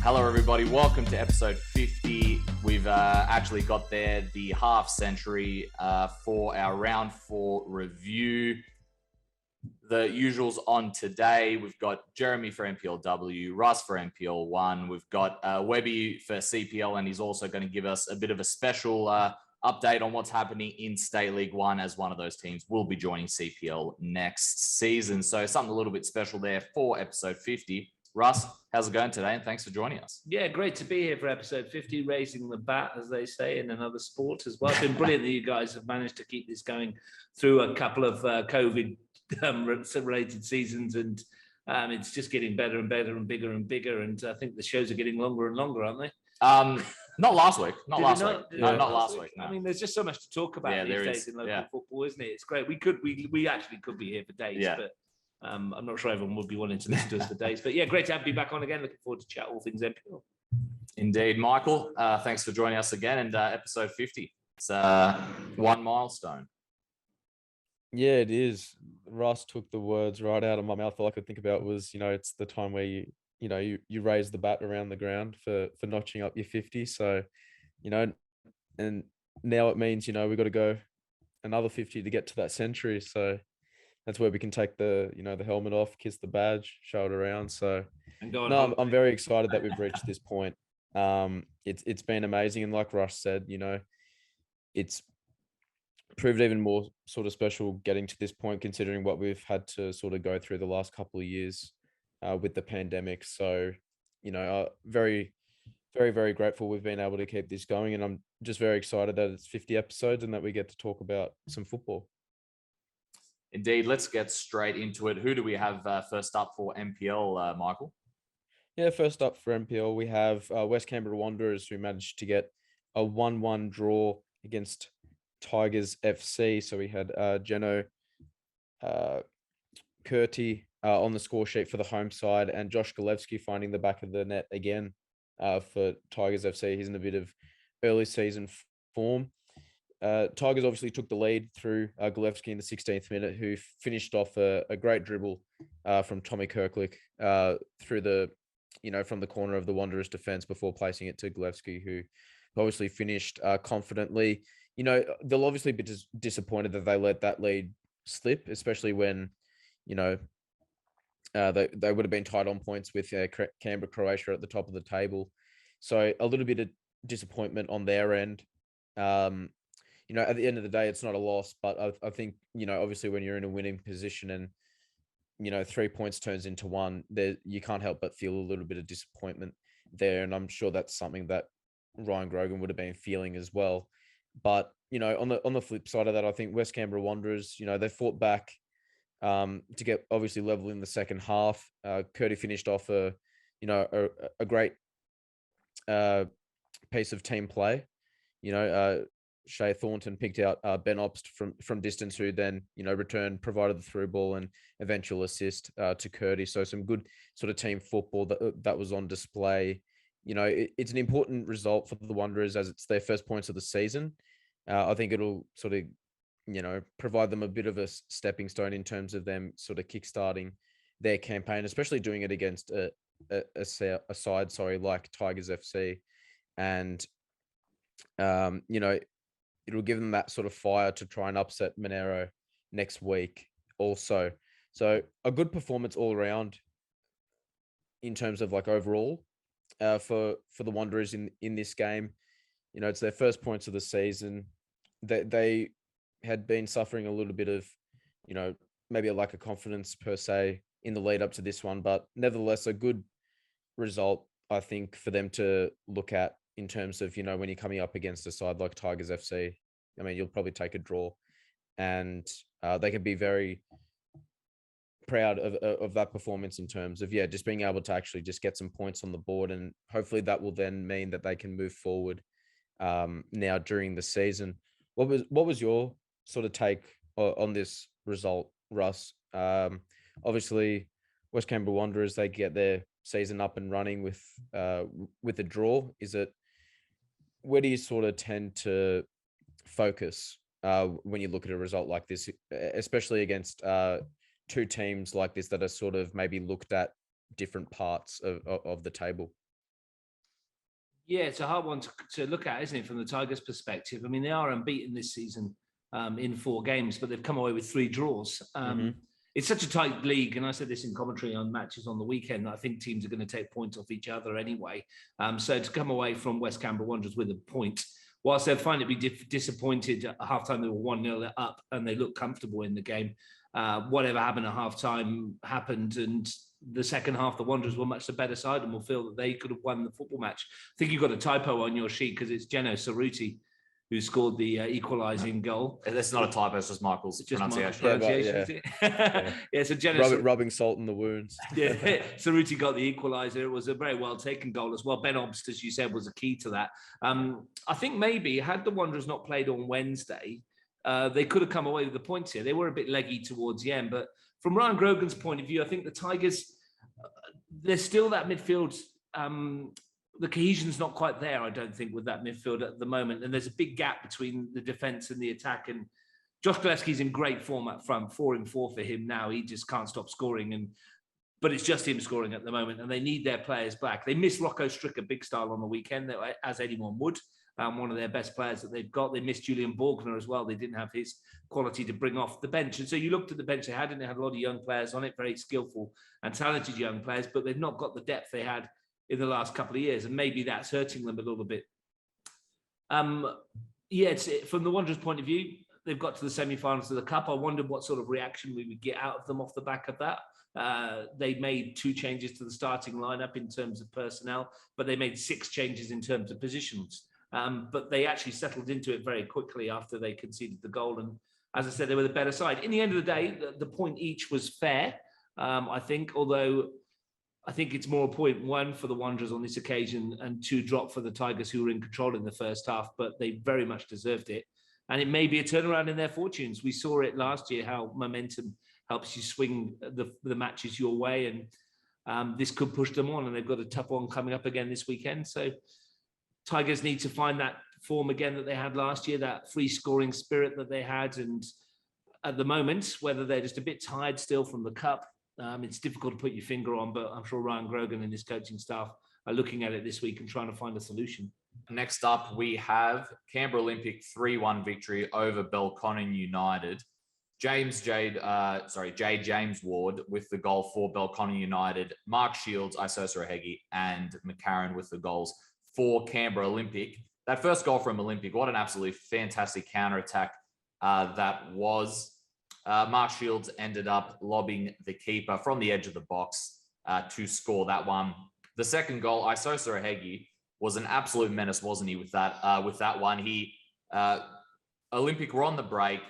Hello, everybody. Welcome to episode 50. We've actually got there the half century for our round 4 review. The usuals on today, we've got Jeremy for NPLW, Russ for NPL1. We've got Webby for CPL, and he's also going to give us a bit of a special update on what's happening in State League 1, as one of those teams will be joining CPL next season. So something a little bit special there for episode 50. Russ, how's it going today? And thanks for joining us. Yeah, great to be here for episode 50, raising the bat, as they say, in another sport as well. It's been brilliant that you guys have managed to keep this going through a couple of COVID-related seasons, and it's just getting better and better and bigger and bigger, and I think the shows are getting longer and longer, aren't they? Not last week. Not last week. Not last week. No. I mean, there's just so much to talk about these days in local football, isn't it? It's great. We actually could be here for days, but I'm not sure everyone would be wanting to listen to us for days. But yeah, great to have you back on again. Looking forward to chat all things NPL. Indeed, Michael. Thanks for joining us again. And episode 50. It's one milestone. Yeah, it is. Russ took the words right out of my mouth. All I could think about was, it's the time where you raise the bat around the ground for notching up your 50. So, and now it means, we've got to go another 50 to get to that century. So that's where we can take the helmet off, kiss the badge, show it around. So I'm very excited that we've reached this point. It's been amazing. And like Russ said, it's proved even more sort of special getting to this point, considering what we've had to sort of go through the last couple of years with the pandemic. So, very, very, very grateful we've been able to keep this going. And I'm just very excited that it's 50 episodes and that we get to talk about some football. Indeed. Let's get straight into it. Who do we have first up for NPL, Michael? Yeah, first up for NPL, we have West Canberra Wanderers, who managed to get a 1-1 draw against Tigers FC. So we had Jeno Curti on the score sheet for the home side, and Josh Golevsky finding the back of the net again for Tigers FC. He's in a bit of early season form. Tigers obviously took the lead through Golevsky in the 16th minute, who finished off a great dribble from Tommy Kirklick through the, from the corner of the Wanderers defense before placing it to Golevsky, who obviously finished confidently. They'll obviously be disappointed that they let that lead slip, especially when, they would have been tied on points with Canberra, Croatia at the top of the table. So a little bit of disappointment on their end. At the end of the day, it's not a loss, but I think, obviously when you're in a winning position and, 3 points turns into 1, there you can't help but feel a little bit of disappointment there. And I'm sure that's something that Ryan Grogan would have been feeling as well. But, on the flip side of that, I think West Canberra Wanderers, they fought back to get obviously level in the second half. Curti finished off a great piece of team play. Shea Thornton picked out Ben Obst from distance, who then, returned, provided the through ball and eventual assist to Curti. So some good sort of team football that was on display. It's an important result for the Wanderers as it's their first points of the season. I think it'll sort of, provide them a bit of a stepping stone in terms of them sort of kickstarting their campaign, especially doing it against a side like Tigers FC. And, it'll give them that sort of fire to try and upset Monaro next week also. So a good performance all around in terms of like overall for the Wanderers in this game. It's their first points of the season. They had been suffering a little bit of, maybe a lack of confidence per se in the lead up to this one, but nevertheless a good result, I think, for them to look at in terms of, when you're coming up against a side like Tigers FC. I mean, you'll probably take a draw, and they can be very proud of that performance in terms of, just being able to actually just get some points on the board. And hopefully that will then mean that they can move forward now during the season. What was your sort of take on this result, Russ? Obviously, West Canberra Wanderers, they get their season up and running with a draw. Where do you sort of tend to focus when you look at a result like this, especially against two teams like this that are sort of maybe looked at different parts of the table? Yeah, it's a hard one to look at, isn't it, from the Tigers' perspective? I mean, they are unbeaten this season in 4 games, but they've come away with 3 draws. It's such a tight league, and I said this in commentary on matches on the weekend, that I think teams are going to take points off each other anyway. So to come away from West Canberra Wanderers with a point, whilst they'll find it be disappointed at halftime, they were 1-0 up and they looked comfortable in the game. Whatever happened at halftime happened, and the second half, the Wanderers were much the better side and will feel that they could have won the football match. I think you've got a typo on your sheet because it's Geno Cerruti who scored the equalising goal. That's not a typo, it's just Michael's pronunciation. So Geno rubbing salt in the wounds. Cerruti got the equaliser. It was a very well taken goal as well. Ben Obst, as you said, was a key to that. I think maybe had the Wanderers not played on Wednesday, they could have come away with the points here. They were a bit leggy towards the end, but from Ryan Grogan's point of view, I think the Tigers, there's still that midfield. The cohesion's not quite there, I don't think, with that midfield at the moment. And there's a big gap between the defence and the attack. And Josh Gillespie's in great form up front, 4 in 4 for him now. He just can't stop scoring. But it's just him scoring at the moment, and they need their players back. They missed Rocco Stricker big style on the weekend, as anyone would. One of their best players that they've got. They missed Julian Borgner as well. They didn't have his quality to bring off the bench. And so you looked at the bench they had, and they had a lot of young players on it, very skillful and talented young players, but they've not got the depth they had in the last couple of years. And maybe that's hurting them a little bit. From the Wanderers' point of view, they've got to the semi-finals of the Cup. I wondered what sort of reaction we would get out of them off the back of that. They made 2 changes to the starting lineup in terms of personnel, but they made 6 changes in terms of positions. But they actually settled into it very quickly after they conceded the goal. And as I said, they were the better side. In the end of the day, the point each was fair, I think, although I think it's more a 0.1 for the Wanderers on this occasion and 2 drop for the Tigers, who were in control in the first half, but they very much deserved it. And it may be a turnaround in their fortunes. We saw it last year, how momentum helps you swing the matches your way. And this could push them on, and they've got a tough one coming up again this weekend. So Tigers need to find that form again that they had last year, that free scoring spirit that they had. And at the moment, whether they're just a bit tired still from the Cup, it's difficult to put your finger on, but I'm sure Ryan Grogan and his coaching staff are looking at it this week and trying to find a solution. Next up, we have Canberra Olympic 3-1 victory over Belconnen United. J. James Ward with the goal for Belconnen United, Mark Shields, Isosa Ohegi, and McCarron with the goals for Canberra Olympic. That first goal from Olympic, what an absolutely fantastic counter-attack that was. Mark Shields ended up lobbing the keeper from the edge of the box to score that one. The second goal, Isosa Ohegi, was an absolute menace, wasn't he, with that one? Olympic were on the break.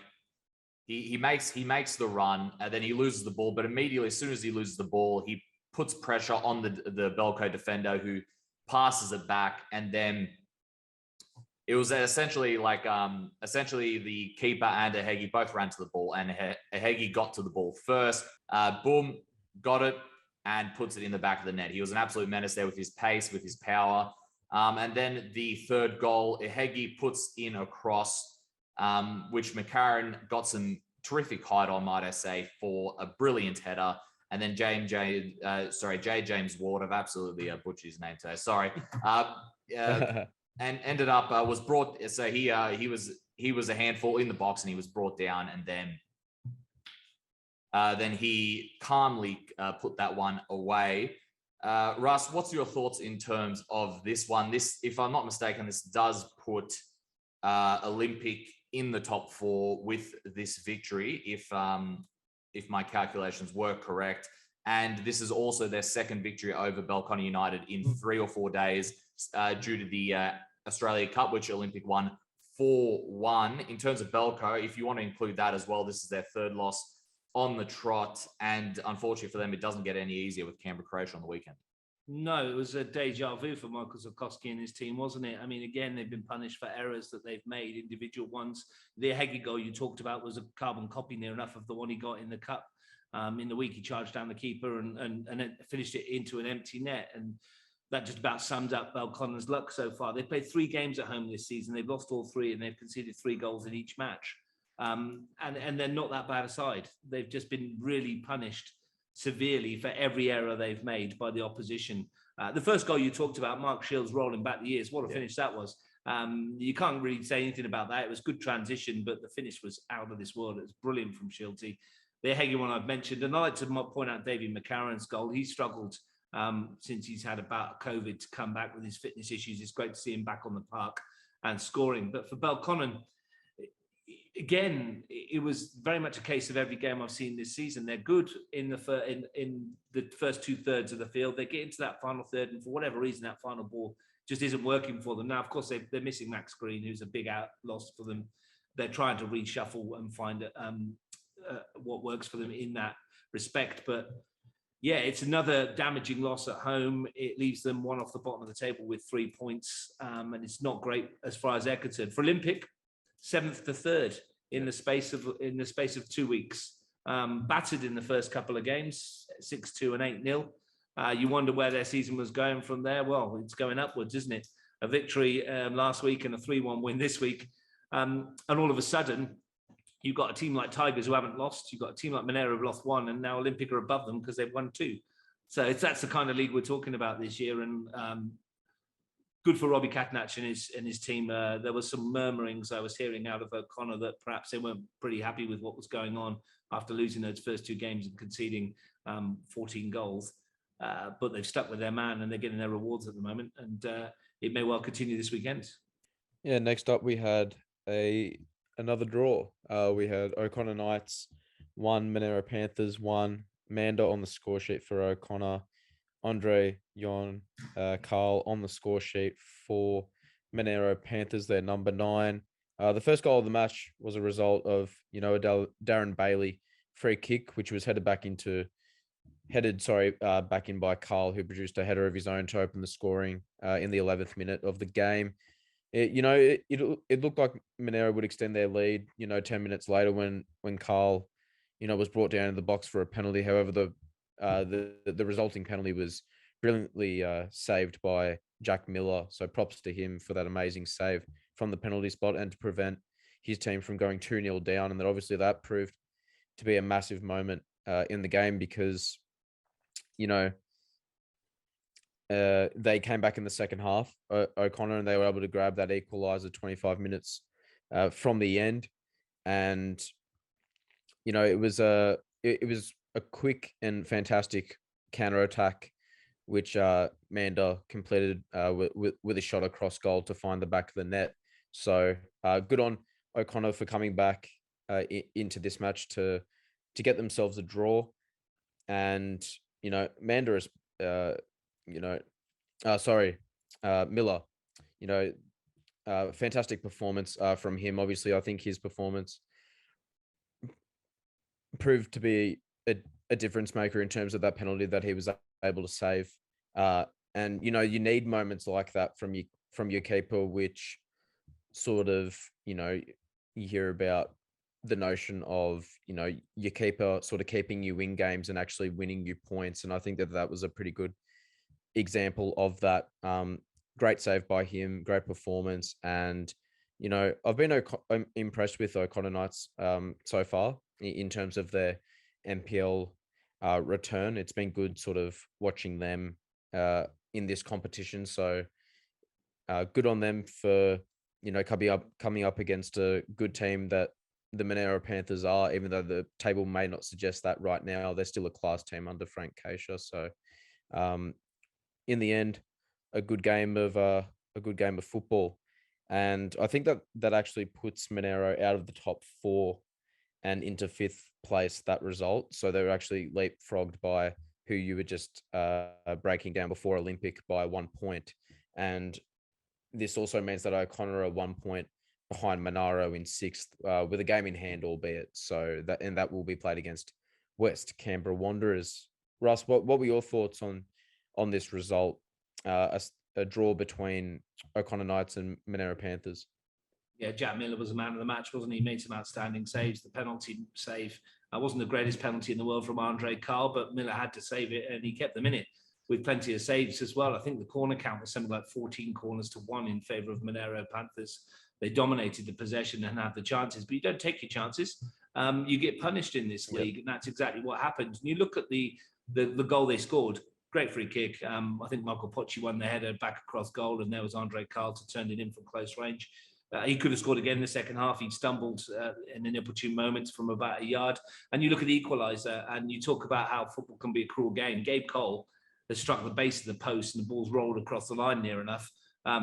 He makes the run, and then he loses the ball. But immediately, as soon as he loses the ball, he puts pressure on the Belco defender, who passes it back, and then it was essentially the keeper and Ohegi both ran to the ball, and Ohegi got to the ball first. Boom, got it, and puts it in the back of the net. He was an absolute menace there with his pace, with his power. And then the third goal, Ohegi puts in a cross, which McCarron got some terrific height on, might I say, for a brilliant header. And then J. James Ward, I've absolutely butchered his name today. Sorry. And ended up was brought. So he was a handful in the box, and he was brought down, and then he calmly put that one away. Russ, what's your thoughts in terms of this one? This, if I'm not mistaken, this does put Olympic in the top 4 with this victory, if my calculations were correct. And this is also their second victory over Belconnen United in 3 or 4 days, due to the Australia Cup, which Olympic won 4-1. In terms of Belco, if you want to include that as well, this is their third loss on the trot. And unfortunately for them, it doesn't get any easier with Canberra, Croatia on the weekend. No, it was a deja vu for Michael Zukowski and his team, wasn't it? I mean, again, they've been punished for errors that they've made, individual ones. The Ohegi goal you talked about was a carbon copy near enough of the one he got in the Cup. In the week, he charged down the keeper and then finished it into an empty net. And that just about sums up Belconnen's luck so far. They've played 3 games at home this season. They've lost all 3, and they've conceded 3 goals in each match. And they're not that bad a side. They've just been really punished severely for every error they've made by the opposition. The first goal you talked about, Mark Shields rolling back the years, what a finish that was. You can't really say anything about that. It was good transition, but the finish was out of this world. It was brilliant from Shieldsy. The Heggie one I've mentioned, and I'd like to point out David McCarron's goal. He struggled since he's had about COVID to come back with his fitness issues. It's great to see him back on the park and scoring. But for Belconnen, again, it was very much a case of every game I've seen this season. They're good in the first 2/3 of the field. They get into that final third, and for whatever reason, that final ball just isn't working for them. Now, of course, they're missing Max Green, who's a big loss for them. They're trying to reshuffle and find what works for them in that respect. But yeah, it's another damaging loss at home. It leaves them one off the bottom of the table with 3 points, and it's not great as far as they're concerned. For Olympic, 7th to 3rd in the space of 2 weeks. Battered in the first couple of games, 6-2 and 8-0. You wonder where their season was going from there. Well, it's going upwards, isn't it? A victory last week and a 3-1 win this week. And all of a sudden, you've got a team like Tigers who haven't lost. You've got a team like Monaro who've lost 1, and now Olympic are above them because they've won 2. So that's the kind of league we're talking about this year. And good for Robbie Catanach and his team. There was some murmurings I was hearing out of O'Connor that perhaps they weren't pretty happy with what was going on after losing those first 2 games and conceding 14 goals. But they've stuck with their man and they're getting their rewards at the moment. And it may well continue this weekend. Yeah, next up we had another draw. We had O'Connor Knights 1, Monaro Panthers 1, Manda on the score sheet for O'Connor, Andre, Jon, Carl on the score sheet for Monaro Panthers. They're number 9. The first goal of the match was a result of, a Darren Bailey free kick, which was headed back in by Carl, who produced a header of his own to open the scoring in the 11th minute of the game. It looked like Monaro would extend their lead, 10 minutes later when Carl, was brought down in the box for a penalty. However, the resulting penalty was brilliantly saved by Jack Miller. So props to him for that amazing save from the penalty spot and to prevent his team from going 2-0 down. And then obviously that proved to be a massive moment in the game because, they came back in the second half, O'Connor, and they were able to grab that equalizer 25 minutes from the end. And, it was a quick and fantastic counterattack, which Manda completed with a shot across goal to find the back of the net. So good on O'Connor for coming back into this match to get themselves a draw. And, Manda is, Miller, fantastic performance from him. Obviously, I think his performance proved to be a difference maker in terms of that penalty that he was able to save. And, you need moments like that from your keeper, which sort of, you hear about the notion of, your keeper sort of keeping you in games and actually winning you points. And I think that was a pretty good example of that. Great save by him, great performance. And, I've been impressed with O'Connor Knights so far in terms of their NPL return. It's been good sort of watching them in this competition. So good on them for, coming up against a good team that the Monaro Panthers are, even though the table may not suggest that right now. They're still a class team under Frank Keisha. So in the end, a good game of football. And I think that actually puts Monaro out of the top 4 and into 5th place, that result. So they were actually leapfrogged by who you were just breaking down before, Olympic, by 1 point. And this also means that O'Connor are 1 point behind Monaro in 6th, with a game in hand, albeit. So that will be played against West Canberra Wanderers. Russ, what were your thoughts on this result? A draw between O'Connor Knights and Monaro Panthers. Yeah, Jack Miller was the man of the match, wasn't he? He made some outstanding saves. The penalty save wasn't the greatest penalty in the world from Andre Carl, but Miller had to save it, and he kept them in it with plenty of saves as well. I think the corner count was something like 14 corners to 1 in favour of Monaro Panthers. They dominated the possession and had the chances, but you don't take your chances. You get punished in this league, and that's exactly what happened. And you look at the goal they scored. great free kick. I think Michael Pochi won the header back across goal, and there was Andre Carlton turned it in from close range. He could have scored again in the second half. He stumbled in an inopportune moment from about a yard. And you look at the equaliser, and you talk about how football can be a cruel game. Gabe Cole has struck the base of the post, and the ball's rolled across the line near enough.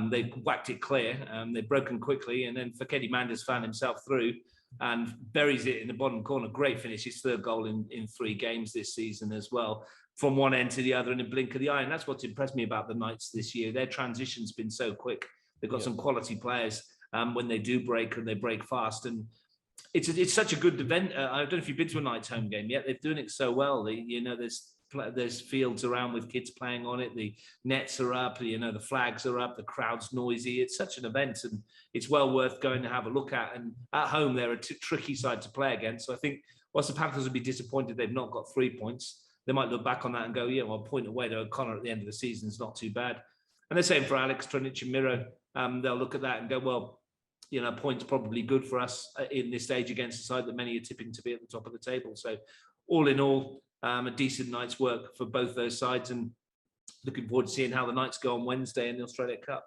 They've whacked it clear. They've broken quickly, and then Fakedi Manders found himself through and buries it in the bottom corner. Great finish. His third goal in 3 games this season as well, from one end to the other in a blink of the eye. And that's what's impressed me about the Knights this year. Their transition's been so quick. They've got some quality players when they do break, and they break fast. And it's such a good event. I don't know if you've been to a Knights home game yet. They're doing it so well. There's fields around with kids playing on it. The nets are up, the flags are up, the crowd's noisy. It's such an event, and it's well worth going to have a look at. And at home, they're a tricky side to play against. So I think whilst the Panthers would be disappointed they've not got 3 points, they might look back on that and go, yeah, well, a point away to O'Connor at the end of the season is not too bad. And the same for Alex, Trinic and Miro. They'll look at that and go, well, a point's probably good for us in this stage against a side that many are tipping to be at the top of the table. So all in all, a decent night's work for both those sides, and looking forward to seeing how the Knights go on Wednesday in the Australia Cup.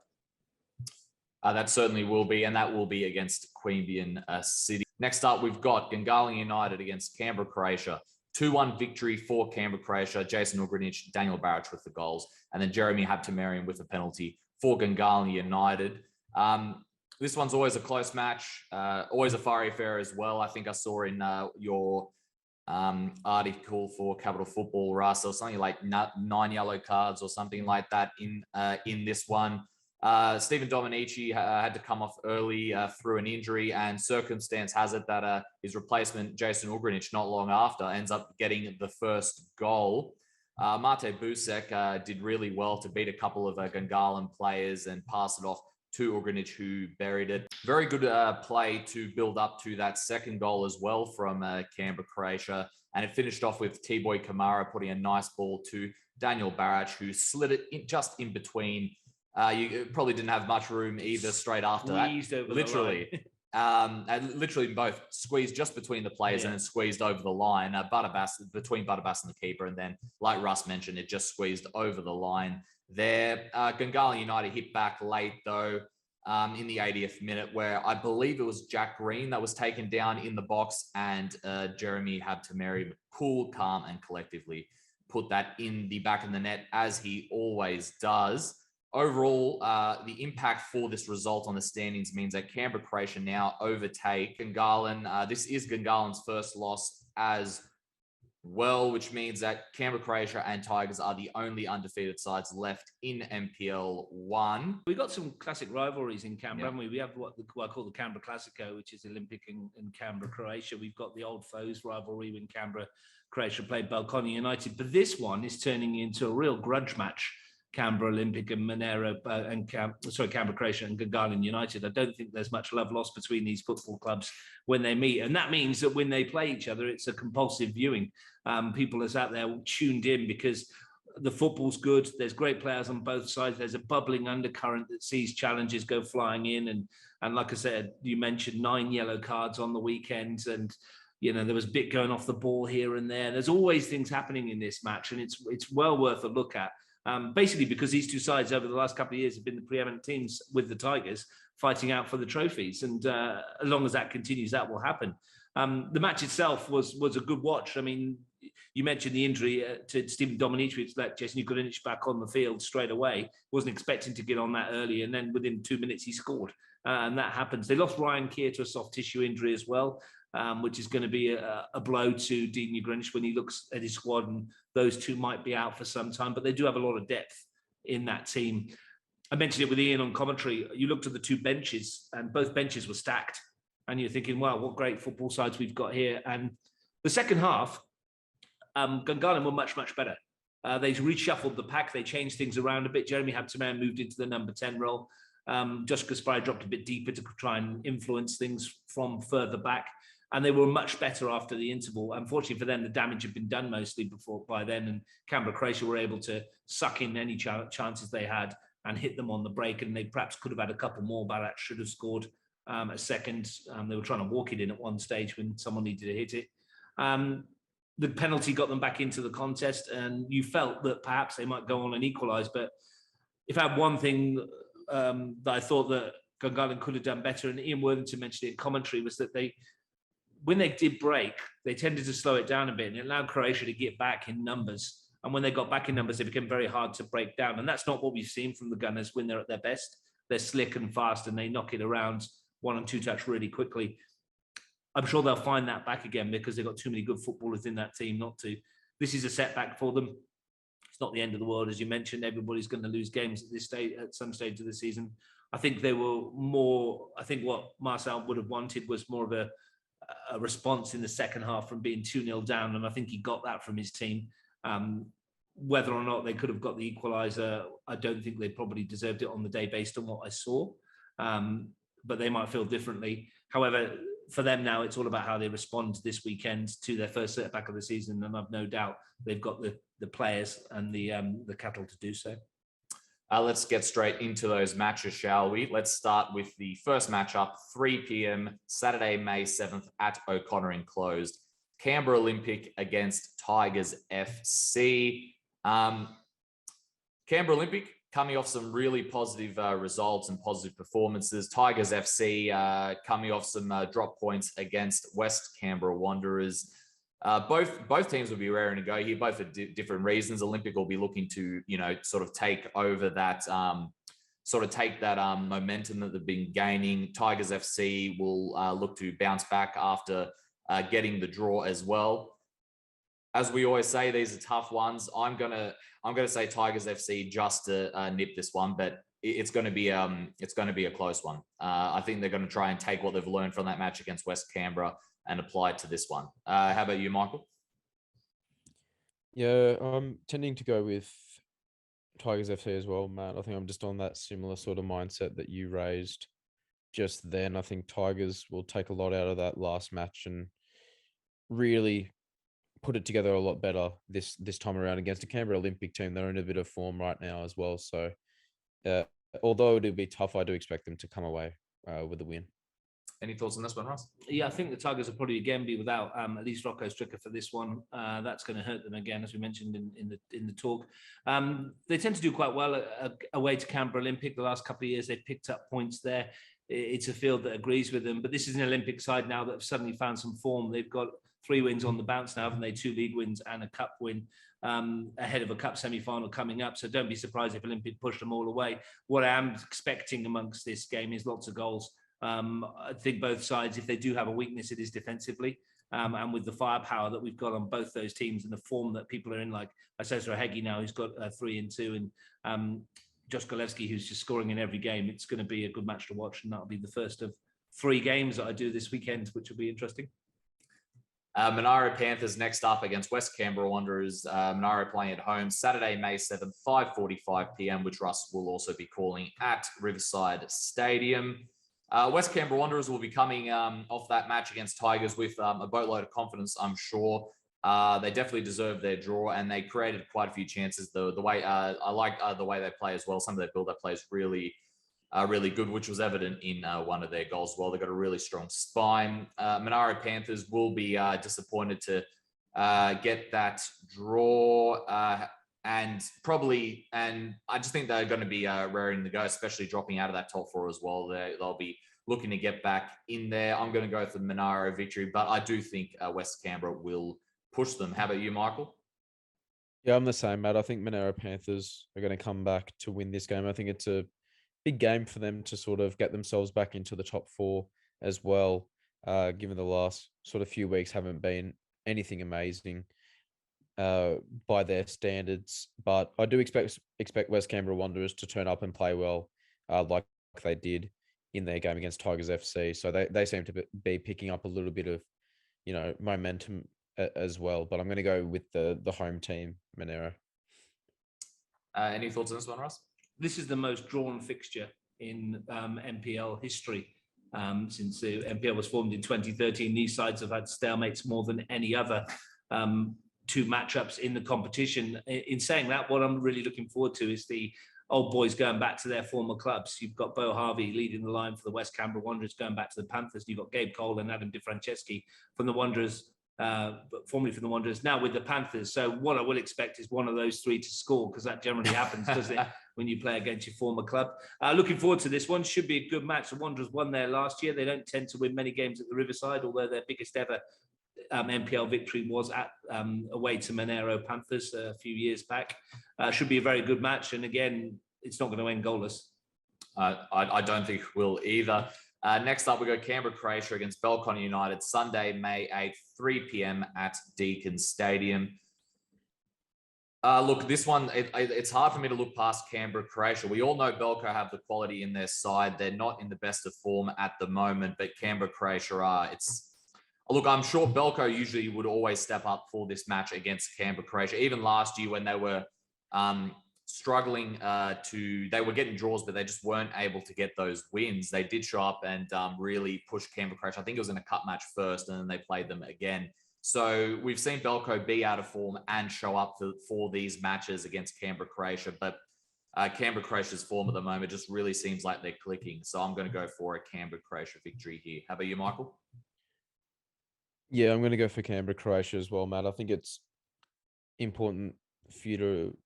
That certainly will be, and that will be against Queanbeyan City. Next up, we've got Gungahlin United against Canberra, Croatia. 2-1 victory for Canberra, Croatia. Jason Ugrinic, Daniel Barrett with the goals, and then Jeremy Habtemariam with a penalty for Gungahlin United. This one's always a close match, always a fiery affair as well. I think I saw in your article for Capital Football, Russ, or something like 9 yellow cards or something like that in this one. Stephen Dominici had to come off early through an injury, and circumstance has it that his replacement, Jason Ugrinic, not long after, ends up getting the first goal. Mate Busek did really well to beat a couple of Gungahlin players and pass it off to Ugrinic, who buried it. Very good play to build up to that second goal as well from Canberra, Croatia. And it finished off with T-Boy Kamara putting a nice ball to Daniel Barrett, who slid it just in between. You probably didn't have much room either straight after that. Literally. And literally both squeezed just between the players and then squeezed over the line. Between Butterbass and the keeper. And then, like Russ mentioned, it just squeezed over the line there. Gungahlin United hit back late, though, in the 80th minute, where I believe it was Jack Green that was taken down in the box, and Jeremy Habtemariam, cool, calm, and collectively put that in the back of the net, as he always does. Overall, the impact for this result on the standings means that Canberra, Croatia now overtake Gungahlin. This is Gungalin's first loss as well, which means that Canberra, Croatia and Tigers are the only undefeated sides left in NPL 1. We've got some classic rivalries in Canberra, haven't we? We have what I call the Canberra Classico, which is Olympic and Canberra, Croatia. We've got the old foes rivalry when Canberra, Croatia played Belconnen United. But this one is turning into a real grudge match. Canberra Olympic and Monaro Canberra Croatia and Gungahlin United. I don't think there's much love lost between these football clubs when they meet, and that means that when they play each other, it's a compulsive viewing. People are out there tuned in because the football's good. There's great players on both sides. There's a bubbling undercurrent that sees challenges go flying in, and like I said, you mentioned 9 yellow cards on the weekends, and there was a bit going off the ball here and there. There's always things happening in this match, and it's well worth a look at. Basically because these two sides over the last couple of years have been the preeminent teams with the Tigers fighting out for the trophies. And as long as that continues, that will happen. The match itself was a good watch. I mean, you mentioned the injury to Stephen Dominici, which let Jason Ugrinic back on the field straight away. Wasn't expecting to get on that early. And then within 2 minutes, he scored. And that happens. They lost Ryan Keir to a soft tissue injury as well, which is going to be a blow to Dean Ugrinic when he looks at his squad, and those two might be out for some time, but they do have a lot of depth in that team. I mentioned it with Ian on commentary. You looked at the two benches, and both benches were stacked, and you're thinking, wow, what great football sides we've got here. And the second half, Gungahlin were much, much better. They reshuffled the pack. They changed things around a bit. Jeremy Habtemariam moved into the number 10 role. Josh Gaspari dropped a bit deeper to try and influence things from further back. And they were much better after the interval. Unfortunately for them, the damage had been done mostly by then. And Canberra, Croatia were able to suck in any chances they had and hit them on the break. And they perhaps could have had a couple more. Barat should have scored a second. They were trying to walk it in at one stage when someone needed to hit it. the penalty got them back into the contest, and you felt that perhaps they might go on and equalise. But if I had one thing that I thought that Gungahlin could have done better, and Ian Worthington mentioned it in commentary, was that when they did break, they tended to slow it down a bit, and it allowed Croatia to get back in numbers. And when they got back in numbers, it became very hard to break down. And that's not what we've seen from the Gunners when they're at their best. They're slick and fast, and they knock it around 1 and 2 touch really quickly. I'm sure they'll find that back again because they've got too many good footballers in that team not to. This is a setback for them. It's not the end of the world, as you mentioned. Everybody's going to lose games at this stage, at some stage of the season. I think they were more. I think what Marcel would have wanted was more of a response in the second half from being 2-0 down, and I think he got that from his team. Whether or not they could have got the equaliser, I don't think they probably deserved it on the day based on what I saw. But they might feel differently. However, for them now, it's all about how they respond this weekend to their first setback of the season, and I've no doubt they've got the players and the capital to do so. Let's get straight into those matches, shall we? Let's start with the first matchup, 3 p.m. Saturday, May 7th at O'Connor Enclosed. Canberra Olympic against Tigers FC. Canberra Olympic coming off some really positive results and positive performances. Tigers FC coming off some drop points against West Canberra Wanderers. Both teams will be raring to go here, both for different reasons. Olympic will be looking to, sort of take over that, momentum that they've been gaining. Tigers FC will look to bounce back after getting the draw as well. As we always say, these are tough ones. I'm gonna say Tigers FC just to nip this one, but it's going to be a close one. I think they're going to try and take what they've learned from that match against West Canberra and apply it to this one. How about you, Michael? Yeah, I'm tending to go with Tigers FC as well, Matt. I think I'm just on that similar sort of mindset that you raised just then. I think Tigers will take a lot out of that last match and really put it together a lot better this time around against a Canberra Olympic team. They're in a bit of form right now as well. So although it'll be tough, I do expect them to come away with a win. Any thoughts on this one, Russ? Yeah, I think the Tigers will probably again be without at least Rocco Stricker for this one. That's going to hurt them again, as we mentioned in the talk. They tend to do quite well away to Canberra Olympic. The last couple of years, they've picked up points there. It's a field that agrees with them. But this is an Olympic side now that have suddenly found some form. They've got 3 wins on the bounce now, haven't they? 2 league wins and a cup win ahead of a cup semi-final coming up. So don't be surprised if Olympic push them all away. What I am expecting amongst this game is lots of goals. I think both sides, if they do have a weakness, it is defensively. And with the firepower that we've got on both those teams and the form that people are in, like Asesra Hegi now, who's got 3 and 2, and Josh Golevsky, who's just scoring in every game, it's going to be a good match to watch. And that'll be the first of 3 games that I do this weekend, which will be interesting. Monaro Panthers next up against West Canberra Wanderers. Monaro playing at home Saturday, May 7th, 5:45 p.m, which Russ will also be calling at Riverside Stadium. West Canberra Wanderers will be coming off that match against Tigers with a boatload of confidence, I'm sure. They definitely deserve their draw, and they created quite a few chances. The way I like the way they play as well. Some of their build-up play is really good, which was evident in one of their goals as well. They've got a really strong spine. Monaro Panthers will be disappointed to get that draw. And I just think they're going to be raring to go, especially dropping out of that top 4 as well. They'll be looking to get back in there. I'm going to go with the Monaro victory, but I do think West Canberra will push them. How about you, Michael? Yeah, I'm the same, Matt. I think Monaro Panthers are going to come back to win this game. I think it's a big game for them to sort of get themselves back into the top 4 as well, given the last sort of few weeks haven't been anything amazing by their standards. But I do expect West Canberra Wanderers to turn up and play well, like they did in their game against Tigers FC. So they seem to be picking up a little bit of, momentum as well. But I'm going to go with the home team, Monaro. Any thoughts on this one, Russ? This is the most drawn fixture in NPL history since the NPL was formed in 2013. These sides have had stalemates more than any other 2 matchups in the competition. In saying that, what I'm really looking forward to is the old boys going back to their former clubs. You've got Bo Harvey leading the line for the West Canberra Wanderers going back to the Panthers. You've got Gabe Cole and Adam Di Franceschi from the Wanderers but formerly from the Wanderers, now with the Panthers. So what I will expect is one of those three to score, because that generally happens, doesn't it, when you play against your former club. Looking forward to this one. Should be a good match. The Wanderers won there last year. They don't tend to win many games at the Riverside, although their biggest ever NPL victory was at away to Monaro Panthers a few years back. Should be a very good match. And again, it's not going to end goalless. I don't think it will either. Next up, we go Canberra, Croatia against Belconnen United, Sunday, May 8th, 3 p.m. at Deakin Stadium. Look, this one, it's hard for me to look past Canberra, Croatia. We all know Belco have the quality in their side. They're not in the best of form at the moment, but Canberra, Croatia are. Look, I'm sure Belco usually would always step up for this match against Canberra, Croatia. Even last year when they were struggling they were getting draws, but they just weren't able to get those wins. They did show up and really push Canberra, Croatia. I think it was in a cup match first, and then they played them again. So we've seen Belco be out of form and show up for these matches against Canberra, Croatia. But Canberra, Croatia's form at the moment just really seems like they're clicking. So I'm going to go for a Canberra, Croatia victory here. How about you, Michael? Yeah, I'm going to go for Canberra, Croatia as well, Matt. I think it's important for you to,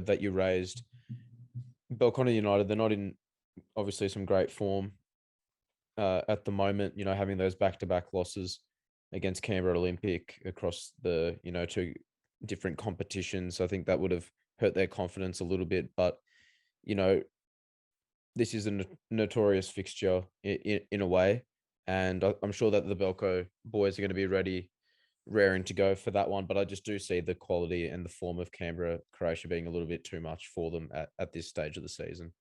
that you raised Belconnen United. They're not in, obviously, some great form at the moment, having those back-to-back losses against Canberra Olympic across the, two different competitions. I think that would have hurt their confidence a little bit. But, this is a notorious fixture in a way. And I'm sure that the Belco boys are going to be raring to go for that one. But I just do see the quality and the form of Canberra, Croatia being a little bit too much for them at this stage of the season.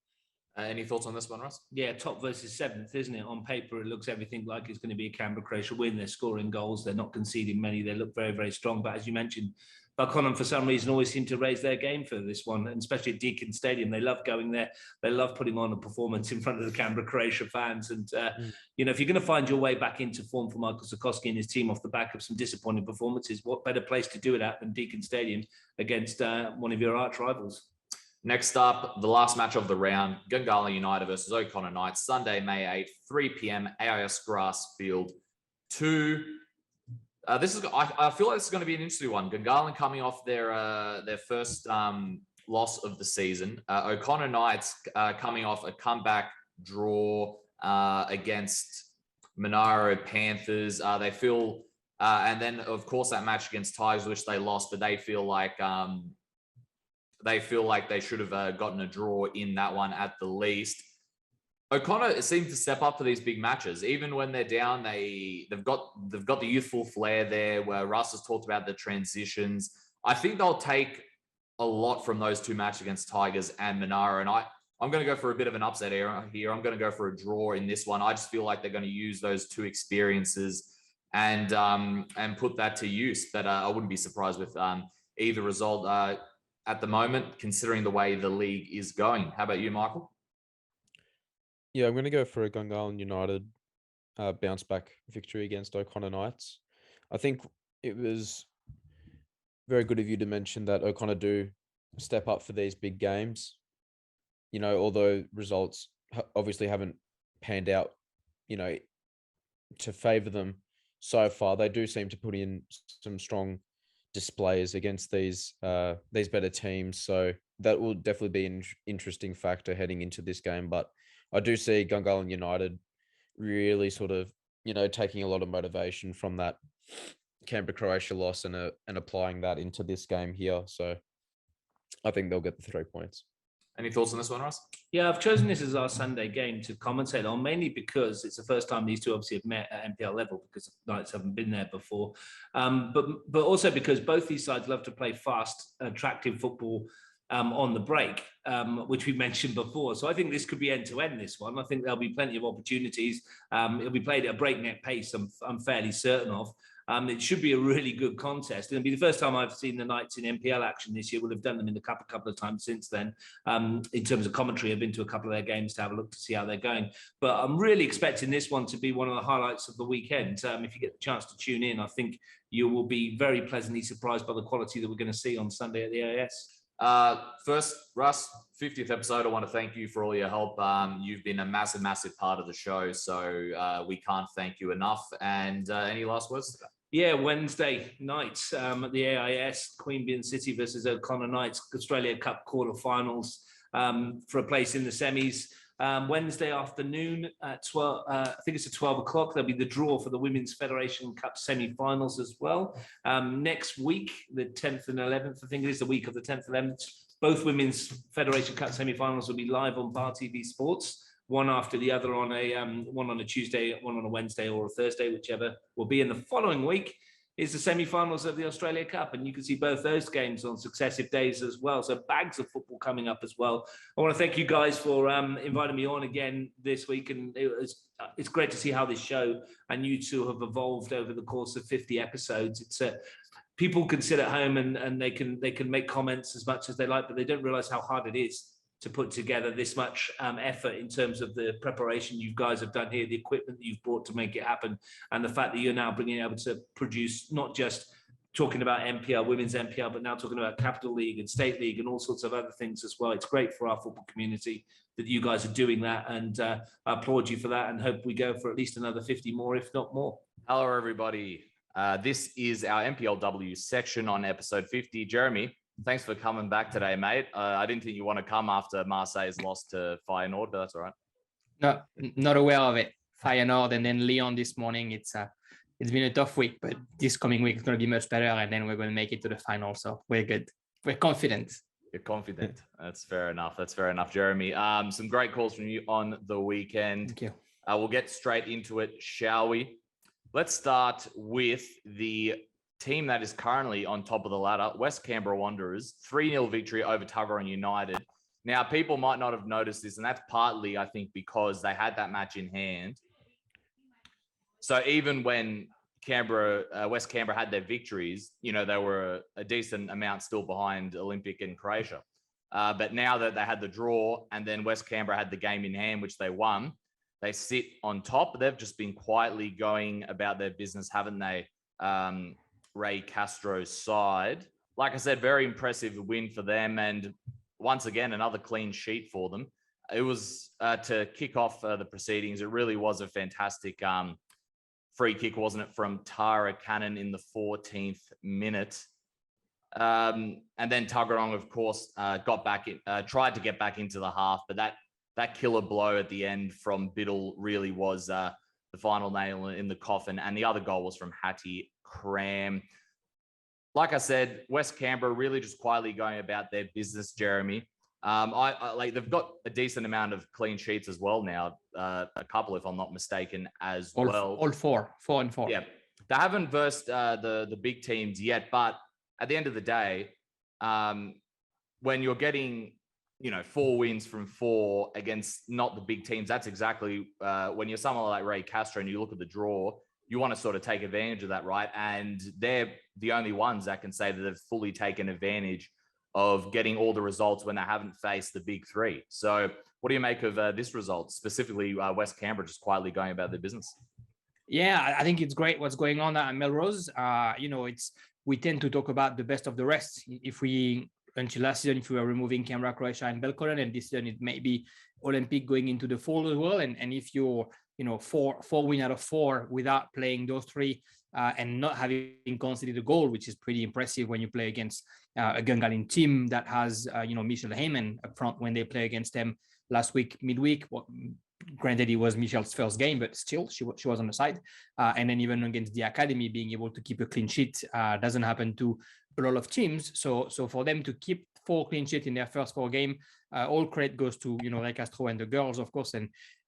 Any thoughts on this one, Russ? Yeah, top versus seventh, isn't it? On paper, it looks everything like it's going to be a Canberra, Croatia win. They're scoring goals. They're not conceding many. They look very, very strong. But as you mentioned, Belconnen, for some reason, always seem to raise their game for this one, and especially at Deakin Stadium. They love going there. They love putting on a performance in front of the Canberra, Croatia fans. And, if you're going to find your way back into form for Michael Sikorsky and his team off the back of some disappointing performances, what better place to do it at than Deakin Stadium against one of your arch rivals? Next up, the last match of the round, Gungahlin United versus O'Connor Knights, Sunday, May 8th, 3 p.m, AIS Grass Field 2. I feel like this is going to be an interesting one. Gungahlin coming off their first loss of the season. O'Connor Knights coming off a comeback draw against Monaro Panthers. They feel, and then of course that match against Tigers, which they lost, but they feel like they should have gotten a draw in that one at the least. O'Connor seems to step up for these big matches. Even when they're down, they've got the youthful flair there, where Russ has talked about the transitions. I think they'll take a lot from those two matches against Tigers and Monaro. And I'm going to go for a bit of an upset here. I'm going to go for a draw in this one. I just feel like they're going to use those two experiences and put that to use. But I wouldn't be surprised with either result at the moment, considering the way the league is going. How about you, Michael? Yeah, I'm going to go for a Gungahlin United bounce back victory against O'Connor Knights. I think it was very good of you to mention that O'Connor do step up for these big games. Although results obviously haven't panned out, to favour them so far, they do seem to put in some strong displays against these better teams. So that will definitely be an interesting factor heading into this game. But I do see Gungahlin United really sort of, taking a lot of motivation from that Canberra Croatia loss and applying that into this game here. So I think they'll get the 3 points. Any thoughts on this one, Russ? Yeah, I've chosen this as our Sunday game to commentate on, mainly because it's the first time these two obviously have met at NPL level, because the Knights haven't been there before. But also because both these sides love to play fast, attractive football on the break, which we mentioned before. So I think this could be end-to-end, this one. I think there'll be plenty of opportunities. It'll be played at a breakneck pace, I'm fairly certain of. It should be a really good contest. It'll be the first time I've seen the Knights in NPL action this year. We'll have done them in the cup a couple of times since then. In terms of commentary, I've been to a couple of their games to have a look to see how they're going. But I'm really expecting this one to be one of the highlights of the weekend. If you get the chance to tune in, I think you will be very pleasantly surprised by the quality that we're going to see on Sunday at the AIS. First, Russ, 50th episode. I want to thank you for all your help. You've been a massive part of the show, so we can't thank you enough. And any last words? Yeah, Wednesday night at the AIS, Queanbeyan City versus O'Connor Knights, Australia Cup quarterfinals for a place in the semis. Wednesday afternoon at 12, I think it's at 12 o'clock. There'll be the draw for the Women's Federation Cup semi-finals as well. Next week, the 10th and 11th, I think it is the week of the 10th and 11th, both Women's Federation Cup semi-finals will be live on Bar TV Sports, one after the other on one on a Tuesday, one on a Wednesday or a Thursday, whichever will be. In the following week is the semi-finals of the Australia Cup, and you can see both those games on successive days as well. So bags of football coming up as well. I want to thank you guys for inviting me on again this week, and it's great to see how this show and you two have evolved over the course of 50 episodes. It's people can sit at home and they can make comments as much as they like, but they don't realize how hard it is to put together this much effort in terms of the preparation you guys have done here, the equipment that you've brought to make it happen, and the fact that you're now being able to produce not just talking about NPL, women's NPL, but now talking about Capital League and State League and all sorts of other things as well. It's great for our football community that you guys are doing that, and I applaud you for that and hope we go for at least another 50 more, if not more. Hello, everybody. This is our NPLW section on episode 50. Jeremy, thanks for coming back today, mate. I didn't think you want to come after Marseille's loss to Feyenoord, but that's all right. No, not aware of it. Feyenoord and then Lyon this morning. It's been a tough week, but this coming week is going to be much better, and then we're going to make it to the final. So we're good. We're confident. You're confident. That's fair enough. That's fair enough, Jeremy. Some great calls from you on the weekend. Thank you. We'll get straight into it, shall we? Let's start with the team that is currently on top of the ladder, West Canberra Wanderers, 3-0 victory over Tuggeranong United. Now, people might not have noticed this, and that's partly, I think, because they had that match in hand. So even when West Canberra had their victories, you know, they were a decent amount still behind Olympic and Croatia. But now that they had the draw and then West Canberra had the game in hand, which they won, they sit on top. They've just been quietly going about their business, haven't they? Ray Castro's side. Like I said, very impressive win for them. And once again, another clean sheet for them. It was to kick off the proceedings. It really was a fantastic free kick, wasn't it, from Tara Cannon in the 14th minute. And then Tuggeranong, of course, got back in, tried to get back into the half, but that killer blow at the end from Biddle really was the final nail in the coffin. And the other goal was from Hattie Cram. Like I said, West Canberra really just quietly going about their business, Jeremy. I like they've got a decent amount of clean sheets as well now, a couple, if I'm not mistaken, as well. All four and four. Yeah, they haven't versed the big teams yet, but at the end of the day, when you're getting 4 wins from 4 against not the big teams, that's exactly when you're someone like Ray Castro and you look at the draw, you want to sort of take advantage of that, right? And they're the only ones that can say that they've fully taken advantage of getting all the results when they haven't faced the big three. So what do you make of this result, specifically West Canberra just quietly going about their business? Yeah, I think it's great what's going on at Melrose. We tend to talk about the best of the rest. Until last season, if we were removing Canberra, Croatia, and Belconnen, and this season it may be Olympic going into the fold as well. And if you're, 4 win out of 4 without playing those 3 and not having conceded a goal, which is pretty impressive when you play against a Gungahlin team that has, Michelle Heyman up front when they play against them last week, midweek. Well, granted, it was Michelle's first game, but still, she was on the side. And then even against the academy, being able to keep a clean sheet doesn't happen to a lot of teams. So for them to keep 4 clean sheets in their first 4 games, all credit goes to Ray Castro and the girls, of course,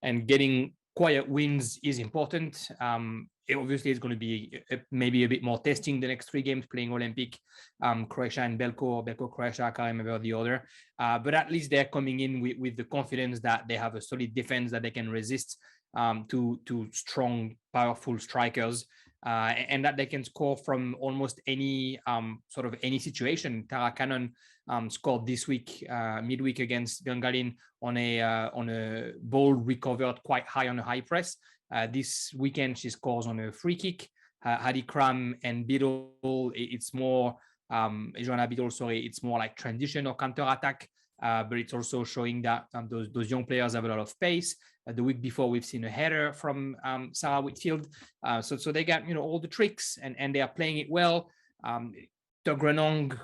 and getting quiet wins is important. Obviously, it's going to be maybe a bit more testing the next 3 games, playing Olympic, Croatia and Belco Croatia, I can't remember the other. But at least they're coming in with the confidence that they have a solid defense that they can resist to strong, powerful strikers. And that they can score from almost any any situation. Tara Cannon scored this week, midweek against Gungahlin on a ball recovered quite high on a high press. This weekend she scores on a free kick. Hattie Cram and Biddle, it's more Joanna Biddle, it's more like transition or counter attack but it's also showing that those young players have a lot of pace. The week before, we've seen a header from Sarah Whitfield. So they got all the tricks, and they are playing it well. Tuggeranong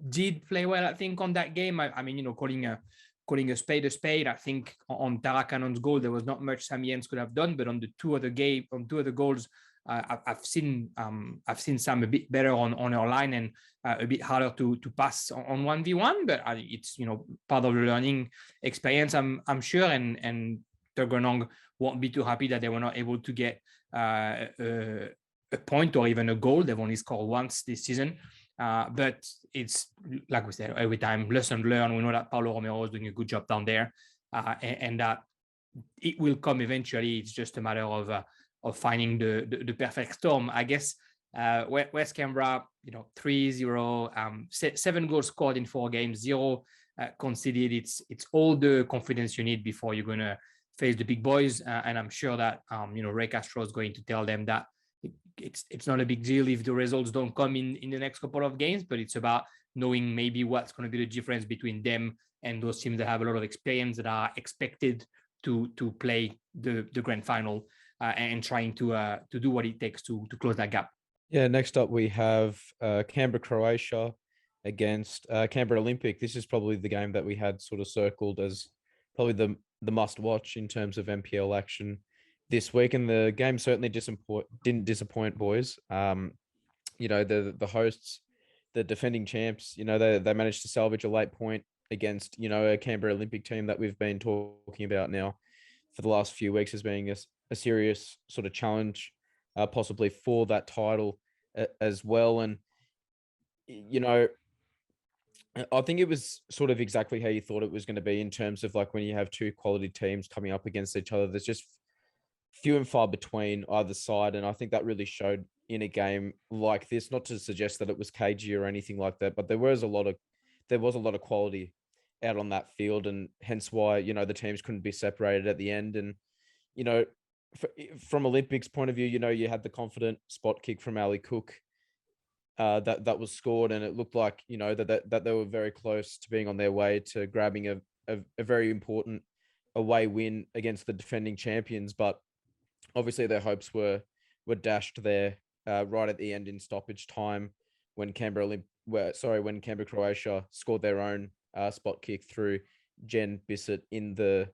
did play well, I think, on that game. I mean, calling a spade a spade. I think on Tarakanon's goal, there was not much Sam Jens could have done, but on two other goals, I've seen Sam a bit better on her line and a bit harder to pass on 1v1. But it's part of the learning experience, I'm sure, and Tuggeranong won't be too happy that they were not able to get a point or even a goal. They've only scored once this season. But it's, like we said, every time, lesson learned. We know that Paulo Romero is doing a good job down there, and that it will come eventually. It's just a matter of finding the perfect storm, I guess. West Canberra, 3-0, 7 goals scored in 4 games, 0 conceded. It's all the confidence you need before you're going to face the big boys. And I'm sure that, Ray Castro is going to tell them that it's not a big deal if the results don't come in the next couple of games, but it's about knowing maybe what's going to be the difference between them and those teams that have a lot of experience, that are expected to play the grand final and trying to do what it takes to close that gap. Yeah, next up we have Canberra, Croatia against Canberra Olympic. This is probably the game that we had sort of circled as probably the must watch in terms of NPL action this week, and the game certainly didn't disappoint, boys. The hosts, the defending champs, they managed to salvage a late point against a Canberra Olympic team that we've been talking about now for the last few weeks as being a serious sort of challenge, possibly for that title as well. And I think it was sort of exactly how you thought it was going to be, in terms of like when you have two quality teams coming up against each other, there's just few and far between either side. And I think that really showed in a game like this, not to suggest that it was cagey or anything like that, but there was a lot of quality out on that field, and hence why, the teams couldn't be separated at the end. And, from Olympics point of view, you had the confident spot kick from Ali Cook that was scored, and it looked like, that they were very close to being on their way to grabbing a very important away win against the defending champions. But obviously their hopes were dashed there right at the end in stoppage time when Canberra Croatia scored their own spot kick through Jen Bissett in the